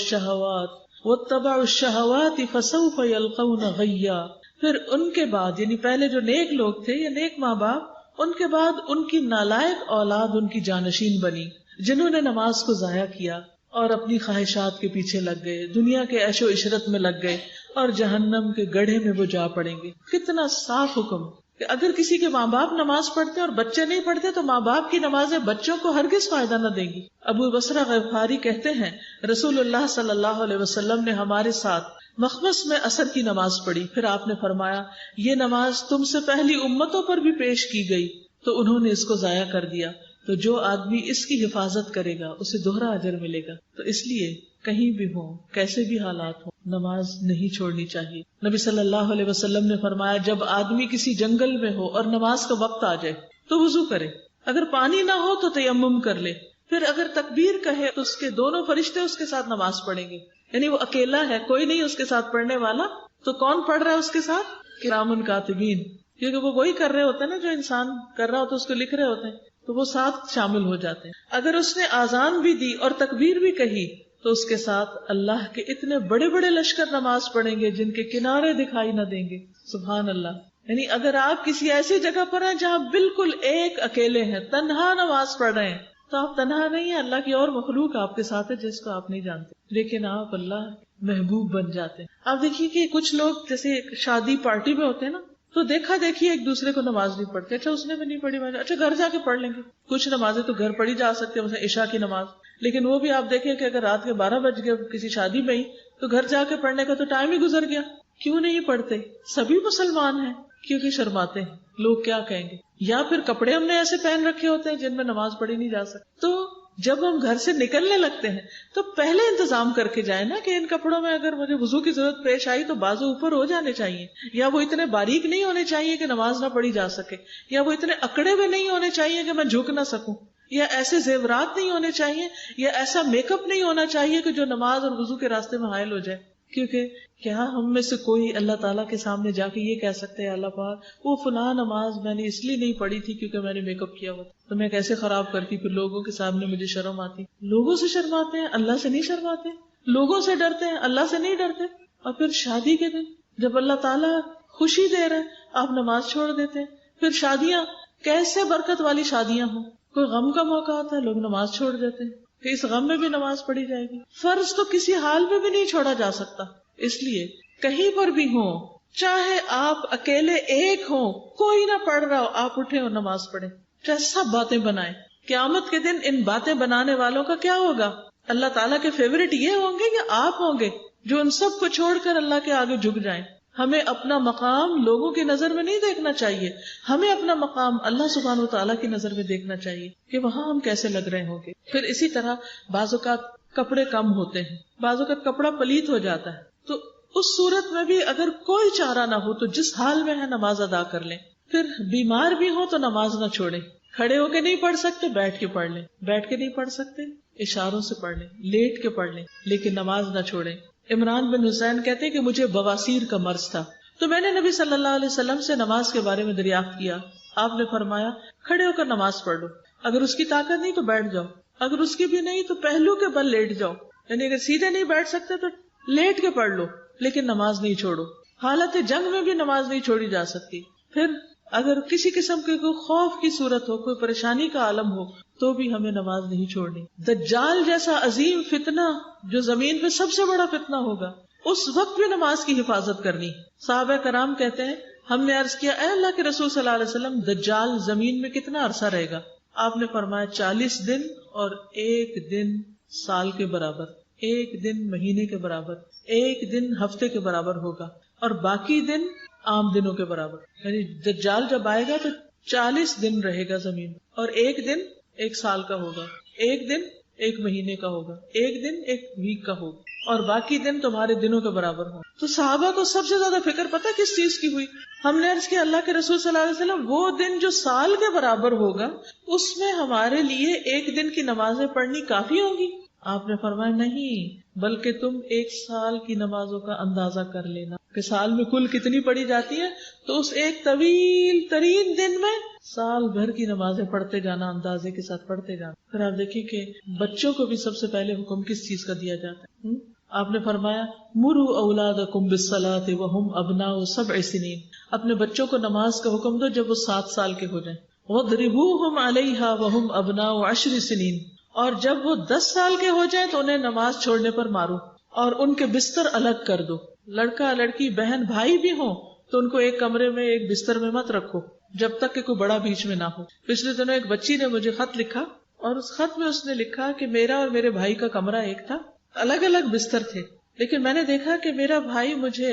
الشَّهَوَاتِ فَسَوْفَ يَلْقَوْنَ غَيًّا. پھر ان کے بعد یعنی پہلے جو نیک لوگ تھے یا نیک ماں باپ, ان کے بعد ان کی نالائق اولاد ان کی جانشین بنی جنہوں نے نماز کو ضائع کیا اور اپنی خواہشات کے پیچھے لگ گئے, دنیا کے عیش و عشرت میں لگ گئے اور جہنم کے گڑھے میں وہ جا پڑیں گے. کتنا صاف حکم کہ اگر کسی کے ماں باپ نماز پڑھتے اور بچے نہیں پڑھتے تو ماں باپ کی نمازیں بچوں کو ہرگز فائدہ نہ دیں گی. ابو بصرہ غفاری کہتے ہیں رسول اللہ صلی اللہ علیہ وسلم نے ہمارے ساتھ مخمس میں عصر کی نماز پڑھی, پھر آپ نے فرمایا یہ نماز تم سے پہلی امتوں پر بھی پیش کی گئی تو انہوں نے اس کو ضائع کر دیا, تو جو آدمی اس کی حفاظت کرے گا اسے دوہرا اجر ملے گا. تو اس لیے کہیں بھی ہو, کیسے بھی حالات ہوں, نماز نہیں چھوڑنی چاہیے. نبی صلی اللہ علیہ وسلم نے فرمایا جب آدمی کسی جنگل میں ہو اور نماز کا وقت آ جائے تو وضو کرے, اگر پانی نہ ہو تو تیمم کر لے, پھر اگر تکبیر کہے تو اس کے دونوں فرشتے اس کے ساتھ نماز پڑھیں گے. یعنی وہ اکیلا ہے, کوئی نہیں اس کے ساتھ پڑھنے والا, تو کون پڑھ رہا ہے اس کے ساتھ؟ کرام کاتبین, کیونکہ وہ وہی کر رہے ہوتے ہیں نا جو انسان کر رہا ہوتا ہے, اس کو لکھ رہے ہوتے ہیں, تو وہ ساتھ شامل ہو جاتے ہیں. اگر اس نے آذان بھی دی اور تکبیر بھی کہی تو اس کے ساتھ اللہ کے اتنے بڑے بڑے لشکر نماز پڑھیں گے جن کے کنارے دکھائی نہ دیں گے. سبحان اللہ. یعنی اگر آپ کسی ایسی جگہ پر ہیں جہاں بالکل ایک اکیلے ہیں, تنہا نماز پڑھ رہے ہیں, تو آپ تنہا نہیں ہیں, اللہ کی اور مخلوق آپ کے ساتھ ہے جس کو آپ نہیں جانتے, لیکن آپ اللہ محبوب بن جاتے ہیں. آپ دیکھیے کہ کچھ لوگ جیسے شادی پارٹی میں ہوتے ہیں نا, تو دیکھا دیکھیے ایک دوسرے کو نماز نہیں پڑھتے. اچھا اس نے بھی نہیں پڑھی, اچھا گھر جا کے پڑھ لیں گے. کچھ نمازیں تو گھر پڑھی جا سکتی ہیں, مثلا عشاء کی نماز, لیکن وہ بھی آپ دیکھیں کہ اگر رات کے 12 بج گئے کسی شادی میں ہی تو گھر جا کے پڑھنے کا تو ٹائم ہی گزر گیا. کیوں نہیں پڑھتے؟ سبھی مسلمان ہیں, کیونکہ شرماتے ہیں لوگ کیا کہیں گے, یا پھر کپڑے ہم نے ایسے پہن رکھے ہوتے ہیں جن میں نماز پڑھی نہیں جا سکتی. تو جب ہم گھر سے نکلنے لگتے ہیں تو پہلے انتظام کر کے جائیں نا کہ ان کپڑوں میں اگر مجھے وضو کی ضرورت پیش آئی تو بازو اوپر ہو جانے چاہیے، یا وہ اتنے باریک نہیں ہونے چاہیے کہ نماز نہ پڑھی جا سکے، یا وہ اتنے اکڑے ہوئے نہیں ہونے چاہیے کہ میں جھک نہ سکوں، یا ایسے زیورات نہیں ہونے چاہیے، یا ایسا میک اپ نہیں ہونا چاہیے کہ جو نماز اور وضو کے راستے میں حائل ہو جائے. کیونکہ کیا ہم میں سے کوئی اللہ تعالیٰ کے سامنے جا کے یہ کہہ سکتے ہیں اللہ پاک وہ فلاں نماز میں نے اس لیے نہیں پڑھی تھی کیونکہ میں نے میک اپ کیا ہوا تھا تو میں کیسے خراب کرتی، پھر لوگوں کے سامنے مجھے شرم آتی. لوگوں سے شرماتے ہیں، اللہ سے نہیں شرماتے. لوگوں سے ڈرتے ہیں، اللہ سے نہیں ڈرتے. اور پھر شادی کے دن جب اللہ تعالیٰ خوشی دے رہے ہیں آپ نماز چھوڑ دیتے ہیں. پھر شادیاں کیسے برکت والی شادیاں ہوں، کوئی غم کا موقع آتا ہے لوگ نماز چھوڑ دیتے ہیں کہ اس غم میں بھی نماز پڑھی جائے گی. فرض تو کسی حال میں بھی نہیں چھوڑا جا سکتا. اس لیے کہیں پر بھی ہوں، چاہے آپ اکیلے ایک ہوں، کوئی نہ پڑھ رہا ہو، آپ اٹھیں اور نماز پڑھیں، چاہے سب باتیں بنائیں. قیامت کے دن ان باتیں بنانے والوں کا کیا ہوگا؟ اللہ تعالیٰ کے فیورٹ یہ ہوں گے یا آپ ہوں گے جو ان سب کو چھوڑ کر اللہ کے آگے جھک جائیں؟ ہمیں اپنا مقام لوگوں کی نظر میں نہیں دیکھنا چاہیے، ہمیں اپنا مقام اللہ سبحانہ و تعالیٰ کی نظر میں دیکھنا چاہیے کہ وہاں ہم کیسے لگ رہے ہوں گے. پھر اسی طرح بعض اوقات کپڑے کم ہوتے ہیں، بعض اوقات کپڑا پلیت ہو جاتا ہے، تو اس صورت میں بھی اگر کوئی چارہ نہ ہو تو جس حال میں ہے نماز ادا کر لیں. پھر بیمار بھی ہو تو نماز نہ چھوڑیں. کھڑے ہو کے نہیں پڑھ سکتے بیٹھ کے پڑھ لیں، بیٹھ کے نہیں پڑھ سکتے اشاروں سے پڑھ لیں، لیٹ کے پڑھ لیں، لیکن نماز نہ چھوڑیں. عمران بن حسین کہتے ہیں کہ مجھے بواسیر کا مرض تھا تو میں نے نبی صلی اللہ علیہ وسلم سے نماز کے بارے میں دریافت کیا. آپ نے فرمایا کھڑے ہو کر نماز پڑھ لو، اگر اس کی طاقت نہیں تو بیٹھ جاؤ، اگر اس کی بھی نہیں تو پہلو کے بل لیٹ جاؤ، یعنی اگر سیدھے نہیں بیٹھ سکتے تو لیٹ کے پڑھ لو لیکن نماز نہیں چھوڑو. حالت جنگ میں بھی نماز نہیں چھوڑی جا سکتی. پھر اگر کسی قسم کے کوئی خوف کی صورت ہو، کوئی پریشانی کا عالم ہو تو بھی ہمیں نماز نہیں چھوڑنی. دجال جیسا عظیم فتنہ جو زمین پہ سب سے بڑا فتنہ ہوگا، اس وقت بھی نماز کی حفاظت کرنی. صحابہ کرام کہتے ہیں ہم نے عرض کیا اے اللہ کے رسول صلی اللہ علیہ وسلم دجال زمین میں کتنا عرصہ رہے گا؟ آپ نے فرمایا 40 دن اور 1 دن سال کے برابر، 1 دن مہینے کے برابر، 1 دن ہفتے کے برابر ہوگا اور باقی دن عام دنوں کے برابر. یعنی دجال جب آئے گا تو 40 دن رہے گا زمین اور 1 دن 1 سال کا ہوگا، 1 دن 1 مہینے کا ہوگا، 1 دن 1 ویک کا ہوگا اور باقی دن تمہارے دنوں کے برابر ہوں. تو صحابہ کو سب سے زیادہ فکر پتہ کس چیز کی ہوئی؟ ہم نے عرض کیا اللہ کے رسول صلی اللہ علیہ وسلم وہ دن جو سال کے برابر ہوگا اس میں ہمارے لیے 1 دن کی نمازیں پڑھنی کافی ہوں گی. آپ نے فرمایا نہیں بلکہ تم 1 سال کی نمازوں کا اندازہ کر لینا کہ سال میں کل کتنی پڑھی جاتی ہے، تو اس ایک طویل ترین دن میں سال بھر کی نمازیں پڑھتے جانا، اندازے کے ساتھ پڑھتے جانا. پھر آپ دیکھیں کہ بچوں کو بھی سب سے پہلے حکم کس چیز کا دیا جاتا ہے؟ آپ نے فرمایا مروا اولادکم بالصلاۃ وہم ابناء 7 سنین، اپنے بچوں کو نماز کا حکم دو جب وہ 7 سال کے ہو جائیں. واضربوہم علیہا وہم ابناء 10 سنین، اور جب وہ 10 سال کے ہو جائیں تو انہیں نماز چھوڑنے پر مارو اور ان کے بستر الگ کر دو. لڑکا لڑکی بہن بھائی بھی ہوں تو ان کو ایک کمرے میں ایک بستر میں مت رکھو جب تک کہ کوئی بڑا بیچ میں نہ ہو. پچھلے دنوں ایک بچی نے مجھے خط لکھا اور اس خط میں اس نے لکھا کہ میرا اور میرے بھائی کا کمرہ ایک تھا، الگ الگ بستر تھے، لیکن میں نے دیکھا کہ میرا بھائی مجھے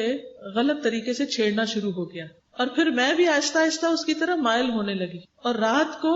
غلط طریقے سے چھیڑنا شروع ہو گیا اور پھر میں بھی آہستہ آہستہ اس کی طرف مائل ہونے لگی اور رات کو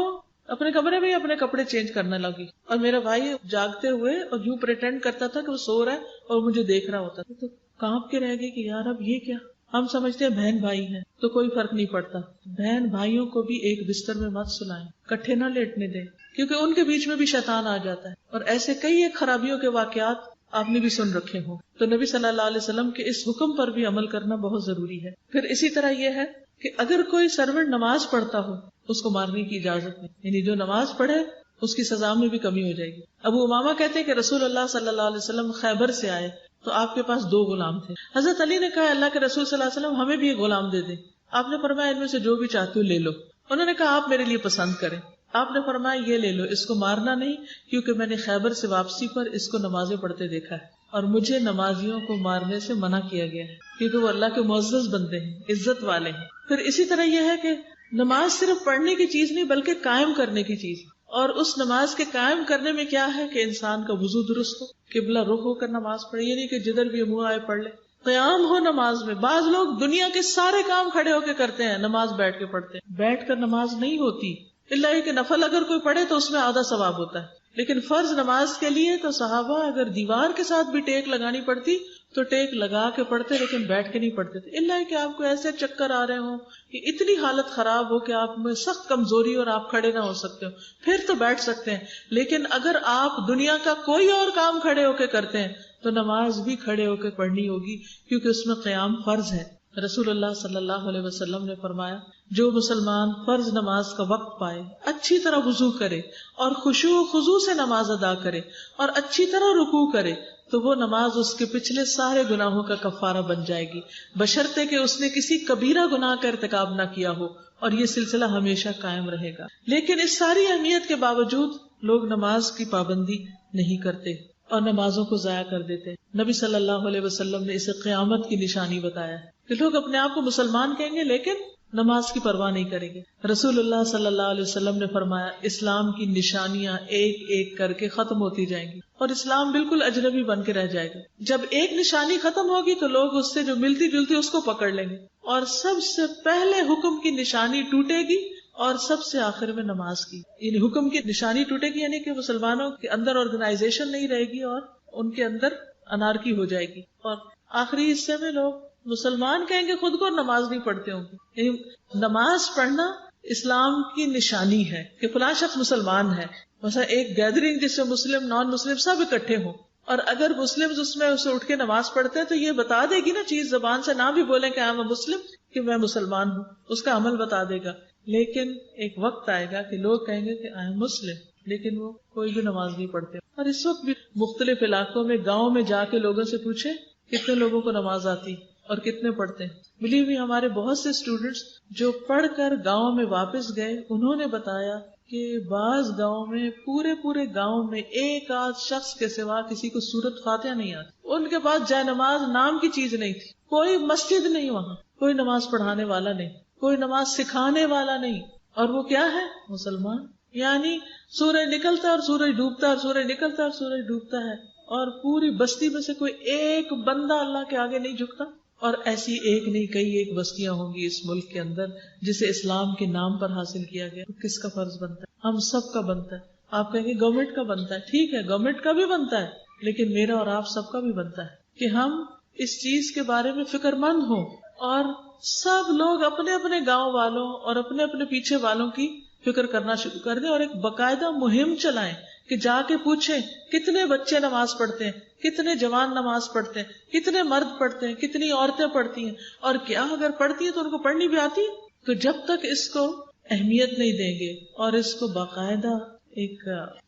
اپنے کمرے میں ہی اپنے کپڑے چینج کرنے لگی اور میرا بھائی جاگتے ہوئے اور یوں پریٹینڈ کرتا تھا کہ وہ سو رہا ہے اور مجھے دیکھ رہا ہوتا تھا. تو کانپ کے رہ گئی کہ یار اب یہ کیا. ہم سمجھتے ہیں بہن بھائی ہیں تو کوئی فرق نہیں پڑتا، بہن بھائیوں کو بھی ایک بستر میں مت سلائیں، کٹھے نہ لیٹنے دیں کیونکہ ان کے بیچ میں بھی شیطان آ جاتا ہے. اور ایسے کئی ایک خرابیوں کے واقعات آپ نے بھی سن رکھے ہوں. تو نبی صلی اللہ علیہ وسلم کے اس حکم پر بھی عمل کرنا بہت ضروری ہے. پھر اسی طرح یہ ہے کہ اگر کوئی سرونٹ نماز پڑھتا ہو اس کو مارنے کی اجازت نہیں، یعنی جو نماز پڑھے اس کی سزا میں بھی کمی ہو جائے گی. ابو امامہ کہتے ہیں کہ رسول اللہ صلی اللہ علیہ وسلم خیبر سے آئے تو آپ کے پاس 2 غلام تھے. حضرت علی نے کہا اللہ کے رسول صلی اللہ علیہ وسلم ہمیں بھی ایک غلام دے دیں. آپ نے فرمایا ان میں سے جو بھی چاہتے ہو لے لو. انہوں نے کہا آپ میرے لیے پسند کریں. آپ نے فرمایا یہ لے لو، اس کو مارنا نہیں کیونکہ میں نے خیبر سے واپسی پر اس کو نمازیں پڑھتے دیکھا ہے اور مجھے نمازیوں کو مارنے سے منع کیا گیا ہے کیونکہ وہ اللہ کے معزز بندے ہیں، عزت والے ہیں. پھر اسی طرح یہ ہے کہ نماز صرف پڑھنے کی چیز نہیں بلکہ قائم کرنے کی چیز، اور اس نماز کے قائم کرنے میں کیا ہے کہ انسان کا وضو درست ہو، قبلہ رخ ہو کر نماز پڑھے، یہ نہیں کہ جدھر بھی منہ آئے پڑھ لے. قیام ہو نماز میں. بعض لوگ دنیا کے سارے کام کھڑے ہو کے کرتے ہیں، نماز بیٹھ کے پڑھتے ہیں. بیٹھ کر نماز نہیں ہوتی، اللہ یہ کہ نفل اگر کوئی پڑھے تو اس میں آدھا ثواب ہوتا ہے، لیکن فرض نماز کے لیے تو صحابہ اگر دیوار کے ساتھ بھی ٹیک لگانی پڑتی تو ٹیک لگا کے پڑھتے، لیکن بیٹھ کے نہیں پڑھتے تھے، الا کہ آپ کو ایسے چکر آ رہے ہوں کہ اتنی حالت خراب ہو کہ آپ میں سخت کمزوری اور آپ کھڑے نہ ہو سکتے ہو، پھر تو بیٹھ سکتے ہیں. لیکن اگر آپ دنیا کا کوئی اور کام کھڑے ہو کے کرتے ہیں تو نماز بھی کھڑے ہو کے پڑھنی ہوگی، کیونکہ اس میں قیام فرض ہے. رسول اللہ صلی اللہ علیہ وسلم نے فرمایا، جو مسلمان فرض نماز کا وقت پائے، اچھی طرح وضو کرے اور خشوع و خضوع سے نماز ادا کرے اور اچھی طرح رکوع کرے، تو وہ نماز اس کے پچھلے سارے گناہوں کا کفارہ بن جائے گی، بشرطے کہ اس نے کسی کبیرہ گناہ کا ارتکاب نہ کیا ہو، اور یہ سلسلہ ہمیشہ قائم رہے گا. لیکن اس ساری اہمیت کے باوجود لوگ نماز کی پابندی نہیں کرتے اور نمازوں کو ضائع کر دیتے. نبی صلی اللہ علیہ وسلم نے اسے قیامت کی نشانی بتایا کہ لوگ اپنے آپ کو مسلمان کہیں گے لیکن نماز کی پرواہ نہیں کریں گے. رسول اللہ صلی اللہ علیہ وسلم نے فرمایا، اسلام کی نشانیاں ایک ایک کر کے ختم ہوتی جائیں گی اور اسلام بالکل اجنبی بن کے رہ جائے گا. جب ایک نشانی ختم ہوگی تو لوگ اس سے جو ملتی جلتی اس کو پکڑ لیں گے، اور سب سے پہلے حکم کی نشانی ٹوٹے گی اور سب سے آخر میں نماز کی. یعنی حکم کی نشانی ٹوٹے گی، یعنی کہ مسلمانوں کے اندر آرگنائزیشن نہیں رہے گی اور ان کے اندر انارکی ہو جائے گی، اور آخری حصے میں لوگ مسلمان کہیں گے خود کو نماز نہیں پڑھتے ہوں گے. یعنی نماز پڑھنا اسلام کی نشانی ہے کہ فلاں شخص مسلمان ہے. مثلا ایک گیدرنگ جس سے مسلم نان مسلم سب اکٹھے ہوں، اور اگر مسلم اس میں اسے اٹھ کے نماز پڑھتے ہیں تو یہ بتا دے گی نا چیز، زبان سے نہ بھی بولیں کہ میں مسلم، کہ میں مسلمان ہوں، اس کا عمل بتا دے گا. لیکن ایک وقت آئے گا کہ لوگ کہیں گے کہ آئی ایم مسلم، لیکن وہ کوئی بھی نماز نہیں پڑھتے. اور اس وقت بھی مختلف علاقوں میں گاؤں میں جا کے لوگوں سے پوچھے کتنے لوگوں کو نماز آتی اور کتنے پڑھتے ہیں. بلیو بھی ہمارے بہت سے اسٹوڈینٹس جو پڑھ کر گاؤں میں واپس گئے، انہوں نے بتایا کہ بعض گاؤں میں پورے گاؤں میں ایک آدھ شخص کے سوا کسی کو سورت فاتحہ نہیں آتی. ان کے پاس جائے نماز نام کی چیز نہیں تھی، کوئی مسجد نہیں، وہاں کوئی نماز پڑھانے والا نہیں، کوئی نماز سکھانے والا نہیں، اور وہ کیا ہے؟ مسلمان. یعنی سورج نکلتا اور سورج ڈوبتا اور سورج نکلتا اور سورج ڈوبتا ہے، اور پوری بستی میں سے کوئی ایک بندہ اللہ کے آگے نہیں جھکتا. اور ایسی ایک نہیں کئی ایک بستیاں ہوں گی اس ملک کے اندر جسے اسلام کے نام پر حاصل کیا گیا. تو کس کا فرض بنتا ہے؟ ہم سب کا بنتا ہے. آپ کہیں گے گورنمنٹ کا بنتا ہے، ٹھیک ہے گورنمنٹ کا بھی بنتا ہے، لیکن میرا اور آپ سب کا بھی بنتا ہے کہ ہم اس چیز کے بارے میں فکر مند ہوں، اور سب لوگ اپنے اپنے گاؤں والوں اور اپنے اپنے پیچھے والوں کی فکر کرنا شروع کر دیں، اور ایک باقاعدہ مہم چلائیں کہ جا کے پوچھیں کتنے بچے نماز پڑھتے ہیں، کتنے جوان نماز پڑھتے ہیں، کتنے مرد پڑھتے ہیں، کتنی عورتیں پڑھتی ہیں، اور کیا اگر پڑھتی ہیں تو ان کو پڑھنی بھی آتی ہے. تو جب تک اس کو اہمیت نہیں دیں گے اور اس کو باقاعدہ ایک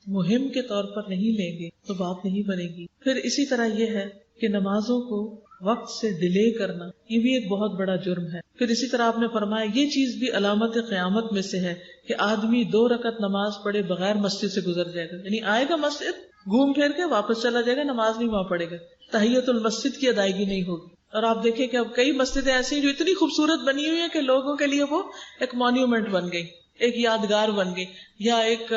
مہم کے طور پر نہیں لیں گے تو بات نہیں بنے گی. پھر اسی طرح یہ ہے کہ نمازوں کو وقت سے ڈیلے کرنا یہ بھی ایک بہت بڑا جرم ہے. پھر اسی طرح آپ نے فرمایا یہ چیز بھی علامت قیامت میں سے ہے کہ آدمی 2 رکعت نماز پڑھے بغیر مسجد سے گزر جائے گا. یعنی آئے گا مسجد، گھوم پھر کے واپس چلا جائے گا، نماز نہیں وہاں پڑھے گا، تحیت المسجد کی ادائیگی نہیں ہوگی. اور آپ دیکھیں کہ اب کئی مسجدیں ایسی ہیں جو اتنی خوبصورت بنی ہوئی ہیں کہ لوگوں کے لیے وہ ایک مونیومنٹ بن گئی، ایک یادگار بن گئی، یا ایک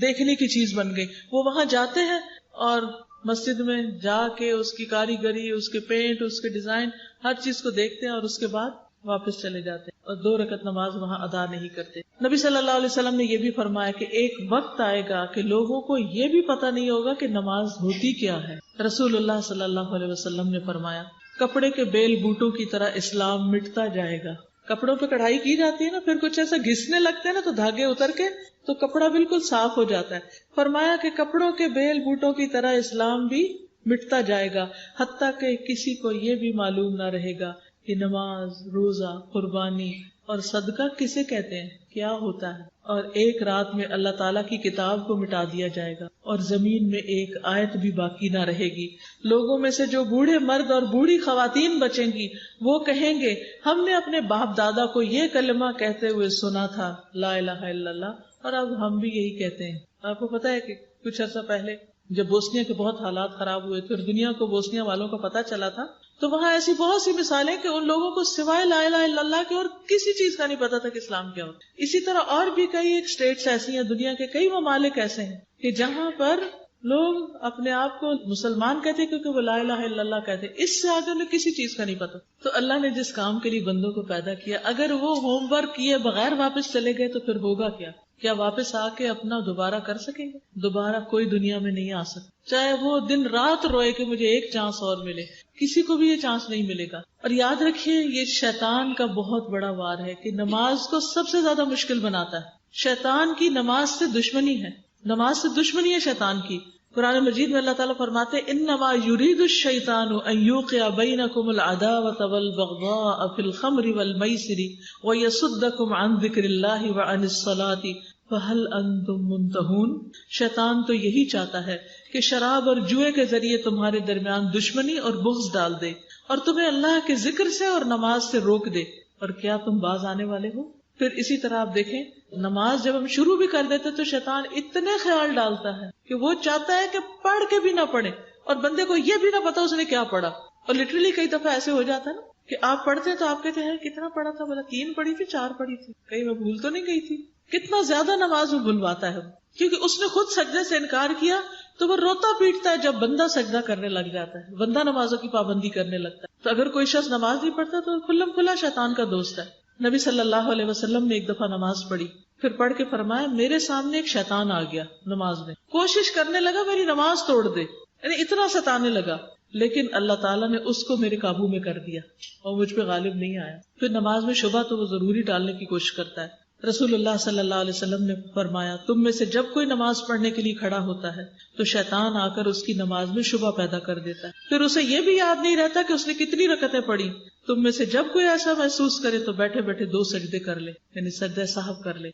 دیکھنے کی چیز بن گئی. وہ وہاں جاتے ہیں اور مسجد میں جا کے اس کی کاریگری، اس کے پینٹ، اس کے ڈیزائن، ہر چیز کو دیکھتے ہیں اور اس کے بعد واپس چلے جاتے ہیں اور 2 رکعت نماز وہاں ادا نہیں کرتے. نبی صلی اللہ علیہ وسلم نے یہ بھی فرمایا کہ ایک وقت آئے گا کہ لوگوں کو یہ بھی پتہ نہیں ہوگا کہ نماز ہوتی کیا ہے. رسول اللہ صلی اللہ علیہ وسلم نے فرمایا کپڑے کے بیل بوٹوں کی طرح اسلام مٹتا جائے گا. کپڑوں پہ کڑھائی کی جاتی ہے نا، پھر کچھ ایسا گھسنے لگتے ہیں نا تو دھاگے اتر کے تو کپڑا بالکل صاف ہو جاتا ہے. فرمایا کہ کپڑوں کے بیل بوٹوں کی طرح اسلام بھی مٹتا جائے گا، حتیٰ کہ کسی کو یہ بھی معلوم نہ رہے گا کہ نماز، روزہ، قربانی اور صدقہ کسے کہتے ہیں، کیا ہوتا ہے. اور ایک رات میں اللہ تعالیٰ کی کتاب کو مٹا دیا جائے گا اور زمین میں ایک آیت بھی باقی نہ رہے گی. لوگوں میں سے جو بوڑھے مرد اور بوڑھی خواتین بچیں گی وہ کہیں گے ہم نے اپنے باپ دادا کو یہ کلمہ کہتے ہوئے سنا تھا، لا الہ الا اللہ، اور اب ہم بھی یہی کہتے ہیں. آپ کو پتا ہے کہ کچھ عرصہ پہلے جب بوسنیا کے بہت حالات خراب ہوئے تھے اور دنیا کو بوسنیا والوں کا پتہ چلا تھا، تو وہاں ایسی بہت سی مثالیں کہ ان لوگوں کو سوائے لا الہ الا اللہ کے اور کسی چیز کا نہیں پتا تھا کہ اسلام کیا ہوتا. اسی طرح اور بھی کئی ایک اسٹیٹس ایسی ہیں، دنیا کے کئی ممالک ایسے ہیں کہ جہاں پر لوگ اپنے آپ کو مسلمان کہتے ہیں کیونکہ وہ لا الہ الا اللہ کہتے ہیں، اس سے آگے انہیں کسی چیز کا نہیں پتا. تو اللہ نے جس کام کے لیے بندوں کو پیدا کیا، اگر وہ ہوم ورک کیے بغیر واپس چلے گئے تو پھر ہوگا کیا؟ کیا واپس آ کے اپنا دوبارہ کر سکیں گے؟ دوبارہ کوئی دنیا میں نہیں آ سکتا، چاہے وہ دن رات روئے کہ مجھے ایک چانس اور ملے، کسی کو بھی یہ چانس نہیں ملے گا. اور یاد رکھیے یہ شیطان کا بہت بڑا وار ہے کہ نماز کو سب سے زیادہ مشکل بناتا ہے. شیطان کی نماز سے دشمنی ہے، نماز سے دشمنی ہے شیطان کی. قرآن مجید میں اللہ تعالیٰ فرماتے ہیں انما یرید الشیطان ان یوقع بینکم العداوۃ والبغضاء فی الخمر والمیسر ویصدکم عن ذکر اللہ وعن الصلاۃ فہل انتم منتہون. شیطان تو یہی چاہتا ہے کہ شراب اور جوئے کے ذریعے تمہارے درمیان دشمنی اور بغض ڈال دے اور تمہیں اللہ کے ذکر سے اور نماز سے روک دے، اور کیا تم باز آنے والے ہو؟ پھر اسی طرح آپ دیکھیں نماز جب ہم شروع بھی کر دیتے تو شیطان اتنے خیال ڈالتا ہے کہ وہ چاہتا ہے کہ پڑھ کے بھی نہ پڑھے اور بندے کو یہ بھی نہ پتا اس نے کیا پڑھا. اور لٹرلی کئی دفعہ ایسے ہو جاتا ہے نا کہ آپ پڑھتے ہیں تو آپ کہتے ہیں کتنا پڑھا تھا، بولا 3 پڑھی تھی 4 پڑھی تھی، کہیں میں بھول تو نہیں گئی تھی. کتنا زیادہ نماز میں بھلواتا ہے وہ، کیونکہ اس نے خود سجدے سے انکار کیا تو وہ روتا پیٹتا ہے جب بندہ سجدہ کرنے لگ جاتا ہے، بندہ نمازوں کی پابندی کرنے لگتا ہے. تو اگر کوئی شخص نماز نہیں پڑھتا تو کھلم کھلا شیطان کا دوست ہے. نبی صلی اللہ علیہ وسلم نے ایک دفعہ نماز پڑھی، پھر پڑھ کے فرمایا میرے سامنے ایک شیطان آ گیا نماز میں، کوشش کرنے لگا میری نماز توڑ دے، یعنی اتنا ستانے لگا، لیکن اللہ تعالیٰ نے اس کو میرے قابو میں کر دیا اور مجھ پہ غالب نہیں آیا. پھر نماز میں شبہ تو وہ ضروری ڈالنے کی کوشش کرتا ہے. رسول اللہ صلی اللہ علیہ وسلم نے فرمایا تم میں سے جب کوئی نماز پڑھنے کے لیے کھڑا ہوتا ہے تو شیطان آ کر اس کی نماز میں شبہ پیدا کر دیتا ہے، پھر اسے یہ بھی یاد نہیں رہتا کہ اس نے کتنی رکعتیں پڑھی. تم میں سے جب کوئی ایسا محسوس کرے تو بیٹھے بیٹھے 2 سجدے کر لے، یعنی سجدہ سہو کر لے،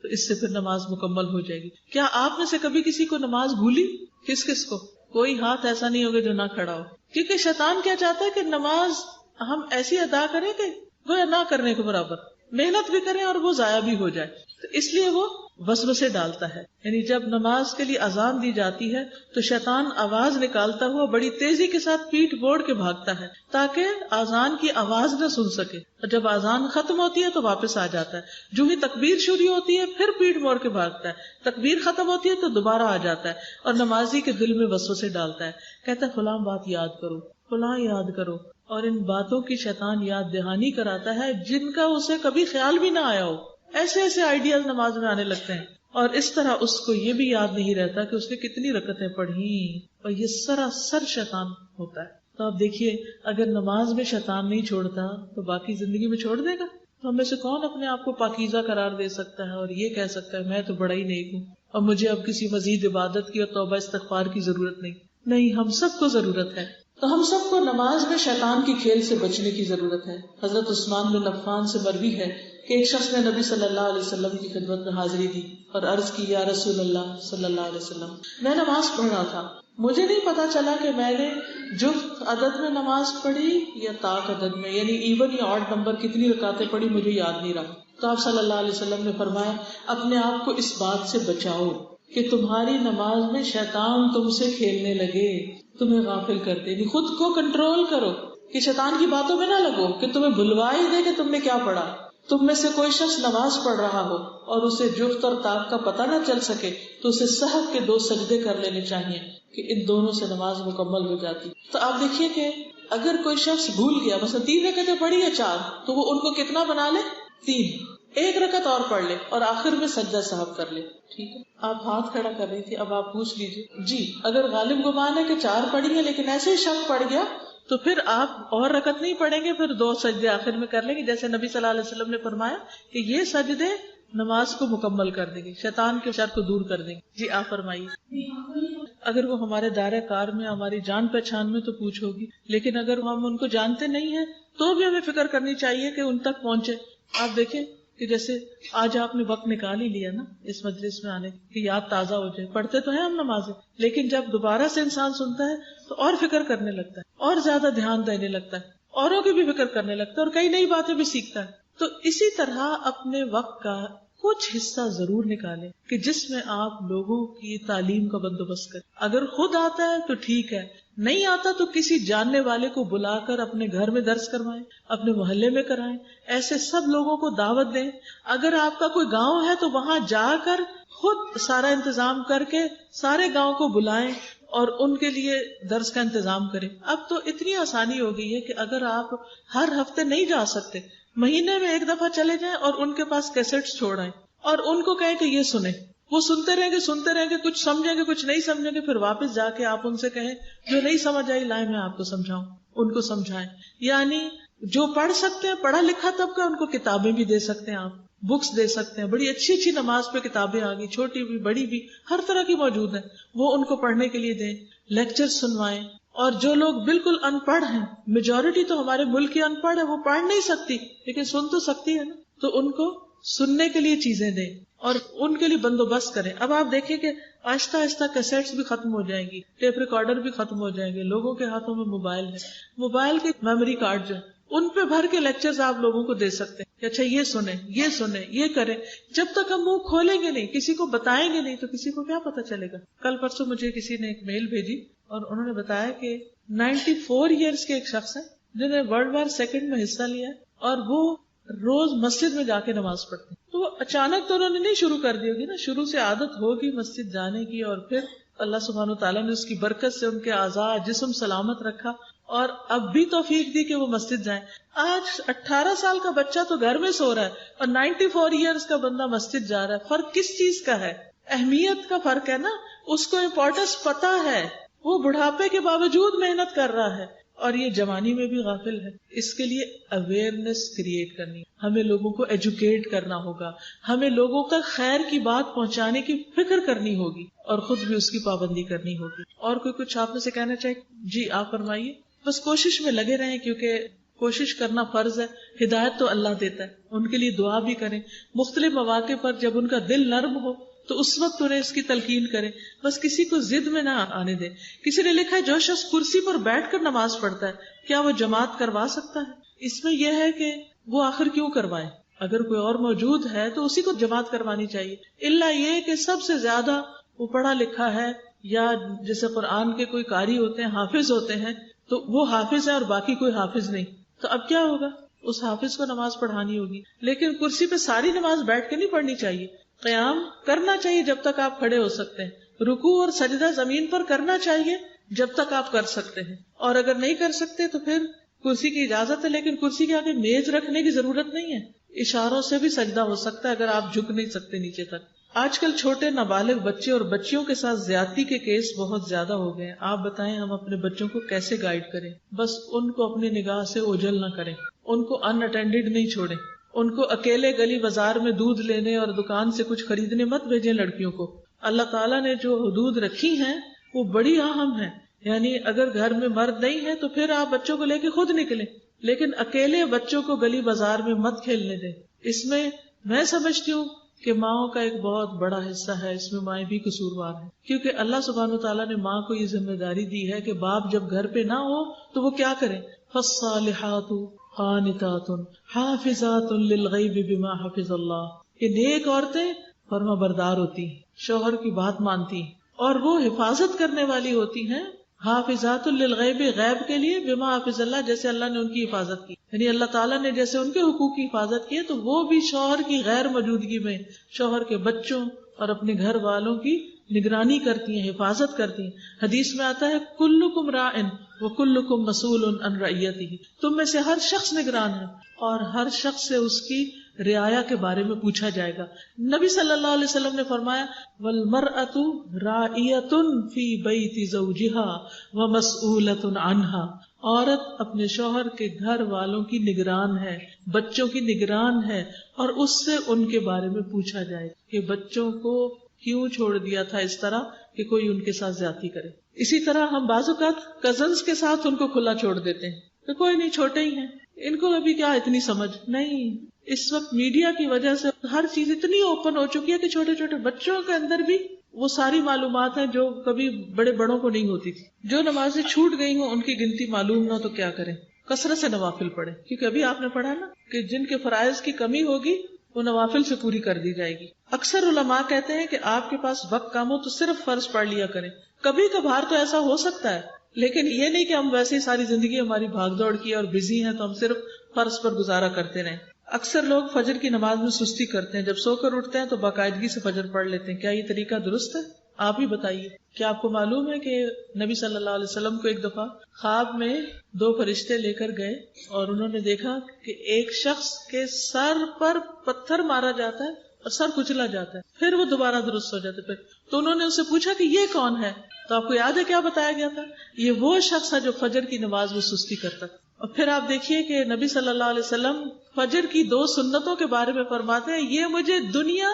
تو اس سے پھر نماز مکمل ہو جائے گی. کیا آپ میں سے کبھی کسی کو نماز بھولی؟ کس کو؟ کوئی ہاتھ ایسا نہیں ہوگا جو نہ کھڑا ہو. کیونکہ شیطان کیا چاہتا ہے کہ نماز ہم ایسی ادا کریں کہ گویا نہ کرنے کے برابر، محنت بھی کریں اور وہ ضائع بھی ہو جائے. تو اس لیے وہ وسوسے ڈالتا ہے. یعنی جب نماز کے لیے اذان دی جاتی ہے تو شیطان آواز نکالتا ہوا بڑی تیزی کے ساتھ پیٹھ بوڑ کے بھاگتا ہے تاکہ اذان کی آواز نہ سن سکے، اور جب اذان ختم ہوتی ہے تو واپس آ جاتا ہے. جو ہی تکبیر شروع ہوتی ہے پھر پیٹھ موڑ کے بھاگتا ہے، تکبیر ختم ہوتی ہے تو دوبارہ آ جاتا ہے اور نمازی کے دل میں وسوسے ڈالتا ہے، کہتا ہے فلاں بات یاد کرو، فلاں یاد کرو، اور ان باتوں کی شیطان یاد دہانی کراتا ہے جن کا اسے کبھی خیال بھی نہ آیا ہو. ایسے ایسے آئیڈیاز نماز میں آنے لگتے ہیں، اور اس طرح اس کو یہ بھی یاد نہیں رہتا کہ اس نے کتنی رکعتیں پڑھی، اور یہ سراسر شیطان ہوتا ہے. تو آپ دیکھیے اگر نماز میں شیطان نہیں چھوڑتا تو باقی زندگی میں چھوڑ دے گا؟ تو ہم میں سے کون اپنے آپ کو پاکیزہ قرار دے سکتا ہے اور یہ کہہ سکتا ہے میں تو بڑا ہی نیک ہوں اور مجھے اب کسی مزید عبادت کی اور توبہ استغفار کی ضرورت نہیں؟ نہیں، ہم سب کو ضرورت ہے. تو ہم سب کو نماز میں شیطان کی کھیل سے بچنے کی ضرورت ہے. حضرت عثمان بن عفان سے مروی ہے کہ ایک شخص نے نبی صلی اللہ علیہ وسلم کی خدمت میں حاضری دی اور عرض کی یا رسول اللہ صلی اللہ علیہ وسلم، میں نماز پڑھ رہا تھا، مجھے نہیں پتا چلا کہ میں نے جفت عدد میں نماز پڑھی یا طاق عدد میں، یعنی ایون یا آڈ نمبر کتنی رکعتیں پڑھی مجھے یاد نہیں رہا. تو آپ صلی اللہ علیہ وسلم نے فرمایا اپنے آپ کو اس بات سے بچاؤ کہ تمہاری نماز میں شیطان تم سے کھیلنے لگے، تمہیں غافل کر دے. خود کو کنٹرول کرو کہ شیطان کی باتوں میں نہ لگو کہ تمہیں بھلوا ہی دے کہ تم نے کیا پڑھا. تم میں سے کوئی شخص نماز پڑھ رہا ہو اور اسے جفت اور طاق کا پتہ نہ چل سکے تو اسے سہو کے 2 سجدے کر لینے چاہیے کہ ان دونوں سے نماز مکمل ہو جاتی. تو آپ دیکھیے کہ اگر کوئی شخص بھول گیا، مثلا 3 رکعتیں پڑھی یا 4، تو وہ ان کو کتنا بنا لے؟ 3، 1 رکعت اور پڑھ لے اور آخر میں سجدہ سہو کر لے. ٹھیک ہے، آپ ہاتھ کھڑا کر رہی تھی، اب آپ پوچھ لیجیے جی اگر غالب گمان ہے کہ 4 پڑھی ہے لیکن ایسے ہی شک پڑ گیا تو پھر آپ اور رکعت نہیں پڑھیں گے، پھر 2 سجدے آخر میں کر لیں گے، جیسے نبی صلی اللہ علیہ وسلم نے فرمایا کہ یہ سجدے نماز کو مکمل کر دیں گے، شیطان کے شر کو دور کر دیں گے. جی آپ فرمائیے. اگر وہ ہمارے دائرہ کار میں، ہماری جان پہچان میں تو پوچھ ہوگی، لیکن اگر ہم ان کو جانتے نہیں ہیں تو بھی ہمیں فکر کرنی چاہیے کہ ان تک پہنچے. آپ دیکھیں کہ جیسے آج آپ نے وقت نکال ہی لیا نا اس مجلس میں آنے کی، یاد تازہ ہو جائے. پڑھتے تو ہیں ہم نمازیں، لیکن جب دوبارہ سے انسان سنتا ہے تو اور فکر کرنے لگتا ہے، اور زیادہ دھیان دینے لگتا ہے، اوروں کی بھی فکر کرنے لگتا ہے اور کئی نئی باتیں بھی سیکھتا ہے. تو اسی طرح اپنے وقت کا کچھ حصہ ضرور نکالیں کہ جس میں آپ لوگوں کی تعلیم کا بندوبست کریں. اگر خود آتا ہے تو ٹھیک ہے، نہیں آتا تو کسی جاننے والے کو بلا کر اپنے گھر میں درس کروائیں، اپنے محلے میں کرائیں، ایسے سب لوگوں کو دعوت دیں. اگر آپ کا کوئی گاؤں ہے تو وہاں جا کر خود سارا انتظام کر کے سارے گاؤں کو بلائیں اور ان کے لیے درس کا انتظام کریں. اب تو اتنی آسانی ہو گئی ہے کہ اگر آپ ہر ہفتے نہیں جا سکتے، مہینے میں 1 دفعہ چلے جائیں اور ان کے پاس کیسٹس چھوڑ آئیں اور ان کو کہیں کہ یہ سنیں. وہ سنتے رہیں گے, کچھ سمجھیں گے, کچھ نہیں سمجھیں گے, پھر واپس جا کے آپ ان سے کہیں جو نہیں سمجھ آئی لائیں میں آپ کو سمجھاؤں, ان کو سمجھائیں. یعنی جو پڑھ سکتے ہیں, پڑھا لکھا طبقہ, ان کو کتابیں بھی دے سکتے ہیں, آپ بکس دے سکتے ہیں. بڑی اچھی اچھی نماز پہ کتابیں آ گئی, چھوٹی بھی بڑی بھی ہر طرح کی موجود ہیں, وہ ان کو پڑھنے کے لیے دیں. لیکچر سنوائیں. اور جو لوگ بالکل ان پڑھ ہیں, میجورٹی تو ہمارے ملک کی ان پڑھ ہے, وہ پڑھ نہیں سکتی لیکن سن تو سکتی ہے نا, تو ان کو سننے کے لیے چیزیں دیں اور ان کے لیے بندوبست کریں. اب آپ دیکھیں کہ آہستہ آہستہ کیسٹس بھی ختم ہو جائیں گی, ٹیپ ریکارڈر بھی ختم ہو جائیں گے, لوگوں کے ہاتھوں میں موبائل ہے, موبائل کے میموری کارڈ جو ہے ان پہ بھر کے لیکچرز آپ لوگوں کو دے سکتے ہیں کہ اچھا یہ سنیں, یہ کریں. جب تک ہم منہ کھولیں گے نہیں, کسی کو بتائیں گے نہیں, تو کسی کو کیا پتا چلے گا. کل پرسوں مجھے کسی نے ایک میل بھیجی اور انہوں نے بتایا کہ 94 ایئرس کے ایک شخص ہیں جنہیں ورلڈ وار سیکنڈ میں حصہ لیا اور وہ روز مسجد میں جا کے نماز پڑھتے ہیں. تو اچانک تو انہوں نے نہیں شروع کر دی ہوگی نا, شروع سے عادت ہوگی مسجد جانے کی, اور پھر اللہ سبحانہ وتعالیٰ نے اس کی برکت سے ان کے اعضاء جسم سلامت رکھا اور اب بھی توفیق دی کہ وہ مسجد جائیں. آج 18 سال کا بچہ تو گھر میں سو رہا ہے اور 94 ایئرس کا بندہ مسجد جا رہا ہے. فرق کس چیز کا ہے؟ اہمیت کا فرق ہے نا. اس کو امپورٹنس پتا ہے, وہ بڑھاپے کے باوجود محنت کر رہا ہے, اور یہ جوانی میں بھی غافل ہے. اس کے لیے اویئرنیس کریٹ کرنی, ہمیں لوگوں کو ایجوکیٹ کرنا ہوگا, ہمیں لوگوں کا خیر کی بات پہنچانے کی فکر کرنی ہوگی اور خود بھی اس کی پابندی کرنی ہوگی. اور کوئی کچھ آپ میں سے کہنا چاہے؟ جی آپ فرمائیے. بس کوشش میں لگے رہیں, کیونکہ کوشش کرنا فرض ہے. ہدایت تو اللہ دیتا ہے, ان کے لیے دعا بھی کریں. مختلف مواقع پر جب ان کا دل نرم ہو تو اس وقت انہیں اس کی تلقین کریں. بس کسی کو ضد میں نہ آنے دیں. کسی نے لکھا ہے جو شخص کرسی پر بیٹھ کر نماز پڑھتا ہے کیا وہ جماعت کروا سکتا ہے؟ اس میں یہ ہے کہ وہ آخر کیوں کروائے, اگر کوئی اور موجود ہے تو اسی کو جماعت کروانی چاہیے. الا یہ کہ سب سے زیادہ وہ پڑھا لکھا ہے, یا جیسے قرآن کے کوئی قاری ہوتے ہیں, حافظ ہوتے ہیں, تو وہ حافظ ہے اور باقی کوئی حافظ نہیں, تو اب کیا ہوگا؟ اس حافظ کو نماز پڑھانی ہوگی. لیکن کرسی پہ ساری نماز بیٹھ کے نہیں پڑھنی چاہیے, قیام کرنا چاہیے جب تک آپ کھڑے ہو سکتے ہیں, رکوع اور سجدہ زمین پر کرنا چاہیے جب تک آپ کر سکتے ہیں, اور اگر نہیں کر سکتے تو پھر کرسی کی اجازت ہے, لیکن کرسی کے آگے میز رکھنے کی ضرورت نہیں ہے. اشاروں سے بھی سجدہ ہو سکتا ہے اگر آپ جھک نہیں سکتے نیچے تک. آج کل چھوٹے نابالغ بچے اور بچیوں کے ساتھ زیادتی کے کیس بہت زیادہ ہو گئے ہیں. آپ بتائیں ہم اپنے بچوں کو کیسے گائیڈ کریں؟ بس ان کو اپنی نگاہ سے اوجھل نہ کریں, ان کو ان اٹینڈڈ نہیں چھوڑیں, ان کو اکیلے گلی بازار میں دودھ لینے اور دکان سے کچھ خریدنے مت بھیجیں. لڑکیوں کو اللہ تعالیٰ نے جو حدود رکھی ہیں وہ بڑی اہم ہیں. یعنی اگر گھر میں مرد نہیں ہے تو پھر آپ بچوں کو لے کے خود نکلیں, لیکن اکیلے بچوں کو گلی بازار میں مت کھیلنے دیں. اس میں میں سمجھتی ہوں کہ ماؤں کا ایک بہت بڑا حصہ ہے, اس میں مائیں بھی قصوروار ہیں, کیونکہ اللہ سبحانہ وتعالیٰ نے ماں کو یہ ذمہ داری دی ہے کہ باپ جب گھر پہ نہ ہو تو وہ کیا کریں؟ فالصالحات قانتات حافظات للغیب بما حفظ اللہ, کہ نیک عورتیں فرما بردار ہوتی ہیں, شوہر کی بات مانتی ہیں, اور وہ حفاظت کرنے والی ہوتی ہیں. حافظات للغیب, غیب کے لیے, بما حفظ اللہ, جیسے اللہ نے ان کی حفاظت کی. یعنی اللہ تعالیٰ نے جیسے ان کے حقوق کی حفاظت کی ہے تو وہ بھی شوہر کی غیر موجودگی میں شوہر کے بچوں اور اپنے گھر والوں کی نگرانی کرتی ہیں, حفاظت کرتی ہیں. حدیث میں آتا ہے کلکم راعن وکلکم مسئول عن رعیتہ, تم میں سے ہر شخص نگران ہے اور ہر شخص سے اس کی رعایا کے بارے میں پوچھا جائے گا. نبی صلی اللہ علیہ وسلم نے فرمایا والمرأة راعیة فی بیت زوجها ومسئولة عنہا, عورت اپنے شوہر کے گھر والوں کی نگران ہے, بچوں کی نگران ہے, اور اس سے ان کے بارے میں پوچھا جائے کہ بچوں کو کیوں چھوڑ دیا تھا اس طرح کہ کوئی ان کے ساتھ زیادتی کرے. اسی طرح ہم بعض اوقات کزنز کے ساتھ ان کو کھلا چھوڑ دیتے ہیں کہ کوئی نہیں, چھوٹے ہی ہیں, ان کو ابھی کیا اتنی سمجھ نہیں. اس وقت میڈیا کی وجہ سے ہر چیز اتنی اوپن ہو چکی ہے کہ چھوٹے چھوٹے بچوں کے اندر بھی وہ ساری معلومات ہیں جو کبھی بڑے بڑوں کو نہیں ہوتی تھی. جو نمازیں چھوٹ گئی ہوں ان کی گنتی معلوم نہ تو کیا کریں, کثرت سے نوافل پڑھیں, کیونکہ ابھی آپ نے پڑھا نا کہ جن کے فرائض کی کمی ہوگی وہ نوافل سے پوری کر دی جائے گی. اکثر علماء کہتے ہیں کہ آپ کے پاس وقت کم ہو تو صرف فرض پڑھ لیا کریں. کبھی کبھار تو ایسا ہو سکتا ہے, لیکن یہ نہیں کہ ہم ویسے ہی ساری زندگی ہماری بھاگ دوڑ کی اور بزی ہیں تو ہم صرف فرض پر گزارا کرتے رہیں. اکثر لوگ فجر کی نماز میں سستی کرتے ہیں, جب سو کر اٹھتے ہیں تو باقاعدگی سے فجر پڑھ لیتے ہیں. کیا یہ طریقہ درست ہے؟ آپ ہی بتائیے. کیا آپ کو معلوم ہے کہ نبی صلی اللہ علیہ وسلم کو ایک دفعہ خواب میں 2 فرشتے لے کر گئے اور انہوں نے دیکھا کہ ایک شخص کے سر پر پتھر مارا جاتا ہے اور سر کچلا جاتا ہے، پھر وہ دوبارہ درست ہو جاتا ہے. تو انہوں نے اس سے پوچھا کہ یہ کون ہے؟ تو آپ کو یاد ہے کیا بتایا گیا تھا؟ یہ وہ شخص ہے جو فجر کی نماز میں سستی کرتا تھا. اور پھر آپ دیکھیے کہ نبی صلی اللہ علیہ وسلم فجر کی 2 سنتوں کے بارے میں فرماتے ہیں یہ مجھے دنیا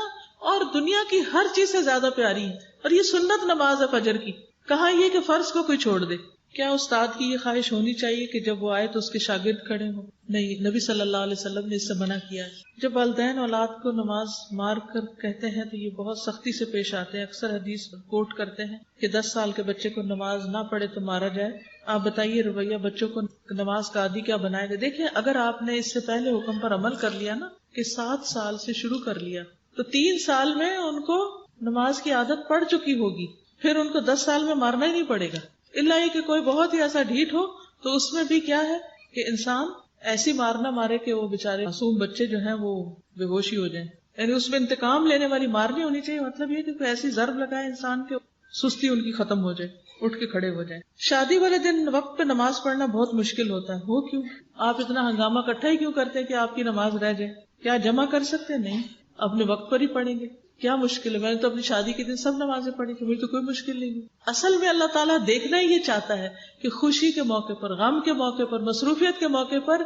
اور دنیا کی ہر چیز سے زیادہ پیاری ہے، اور یہ سنت نماز ہے فجر کی. کہاں یہ کہ فرض کو کوئی چھوڑ دے. کیا استاد کی یہ خواہش ہونی چاہیے کہ جب وہ آئے تو اس کے شاگرد کھڑے ہوں؟ نہیں، نبی صلی اللہ علیہ وسلم نے اس سے منع کیا ہے. جب والدین اولاد کو نماز مار کر کہتے ہیں تو یہ بہت سختی سے پیش آتے ہیں. اکثر حدیث کوٹ کرتے ہیں کہ 10 سال کے بچے کو نماز نہ پڑھے تو مارا جائے. آپ بتائیے رویہ بچوں کو نماز کا عادی کیا بنائے گا؟ دیکھیں اگر آپ نے اس سے پہلے حکم پر عمل کر لیا نا کہ 7 سال سے شروع کر لیا تو 3 سال میں ان کو نماز کی عادت پڑ چکی ہوگی، پھر ان کو 10 سال میں مارنا ہی نہیں پڑے گا. اللہ یہ کہ کوئی بہت ہی ایسا ڈھیٹ ہو تو اس میں بھی کیا ہے کہ انسان ایسی مارنا مارے کہ وہ بےچارے معصوم بچے جو ہیں وہ بے ہوشی ہو جائیں. یعنی اس میں انتقام لینے والی مار نہیں ہونی چاہیے. مطلب یہ کہ کوئی ایسی ضرب لگائے انسان کے سستی ان کی ختم ہو جائے، اٹھ کے کھڑے ہو جائیں. شادی والے دن وقت پہ نماز پڑھنا بہت مشکل ہوتا ہے. وہ کیوں؟ آپ اتنا ہنگامہ اکٹھا ہی کیوں کرتے ہیں کہ آپ کی نماز رہ جائے؟ کیا جمع کر سکتے؟ نہیں، اپنے وقت پر ہی پڑھیں گے. کیا مشکل ہے؟ میں نے تو اپنی شادی کے دن سب نمازیں پڑھی تھی، مجھے تو کوئی مشکل نہیں ہوئی. اصل میں اللہ تعالیٰ دیکھنا ہی یہ چاہتا ہے کہ خوشی کے موقع پر، غم کے موقع پر، مصروفیت کے موقع پر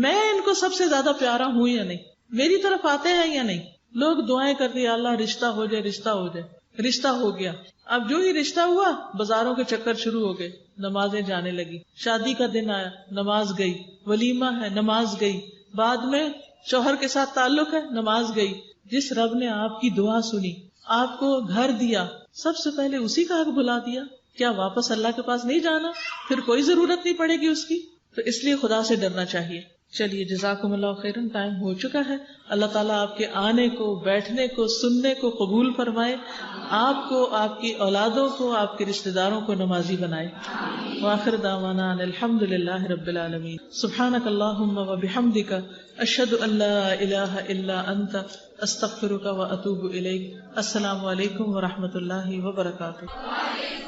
میں ان کو سب سے زیادہ پیارا ہوں یا نہیں، میری طرف آتے ہیں یا نہیں. لوگ دعائیں کرتے ہیں اللہ رشتہ ہو جائے، رشتہ ہو جائے. رشتہ ہو گیا، اب جو ہی رشتہ ہوا بازاروں کے چکر شروع ہو گئے، نمازیں جانے لگی. شادی کا دن آیا، نماز گئی. ولیمہ ہے، نماز گئی. بعد میں شوہر کے ساتھ تعلق ہے، نماز گئی. جس رب نے آپ کی دعا سنی، آپ کو گھر دیا، سب سے پہلے اسی کا حق بھلا دیا. کیا واپس اللہ کے پاس نہیں جانا؟ پھر کوئی ضرورت نہیں پڑے گی اس کی. تو اس لیے خدا سے ڈرنا چاہیے. چلیے جزاکم اللہ خیرن، ٹائم ہو چکا ہے. اللہ تعالیٰ آپ کے آنے کو، بیٹھنے کو، سننے کو قبول فرمائے. آپ کو، آپ کی اولادوں کو، آپ کے رشتہ داروں کو نمازی بنائے. وآخر دعوانا ان الحمد للہ رب العالمین. سبحانک اللہم وبحمدک، اشہد ان لا الہ الا انت، استغفرک واتوب الیک. السلام علیکم ورحمۃ اللہ وبرکاتہ.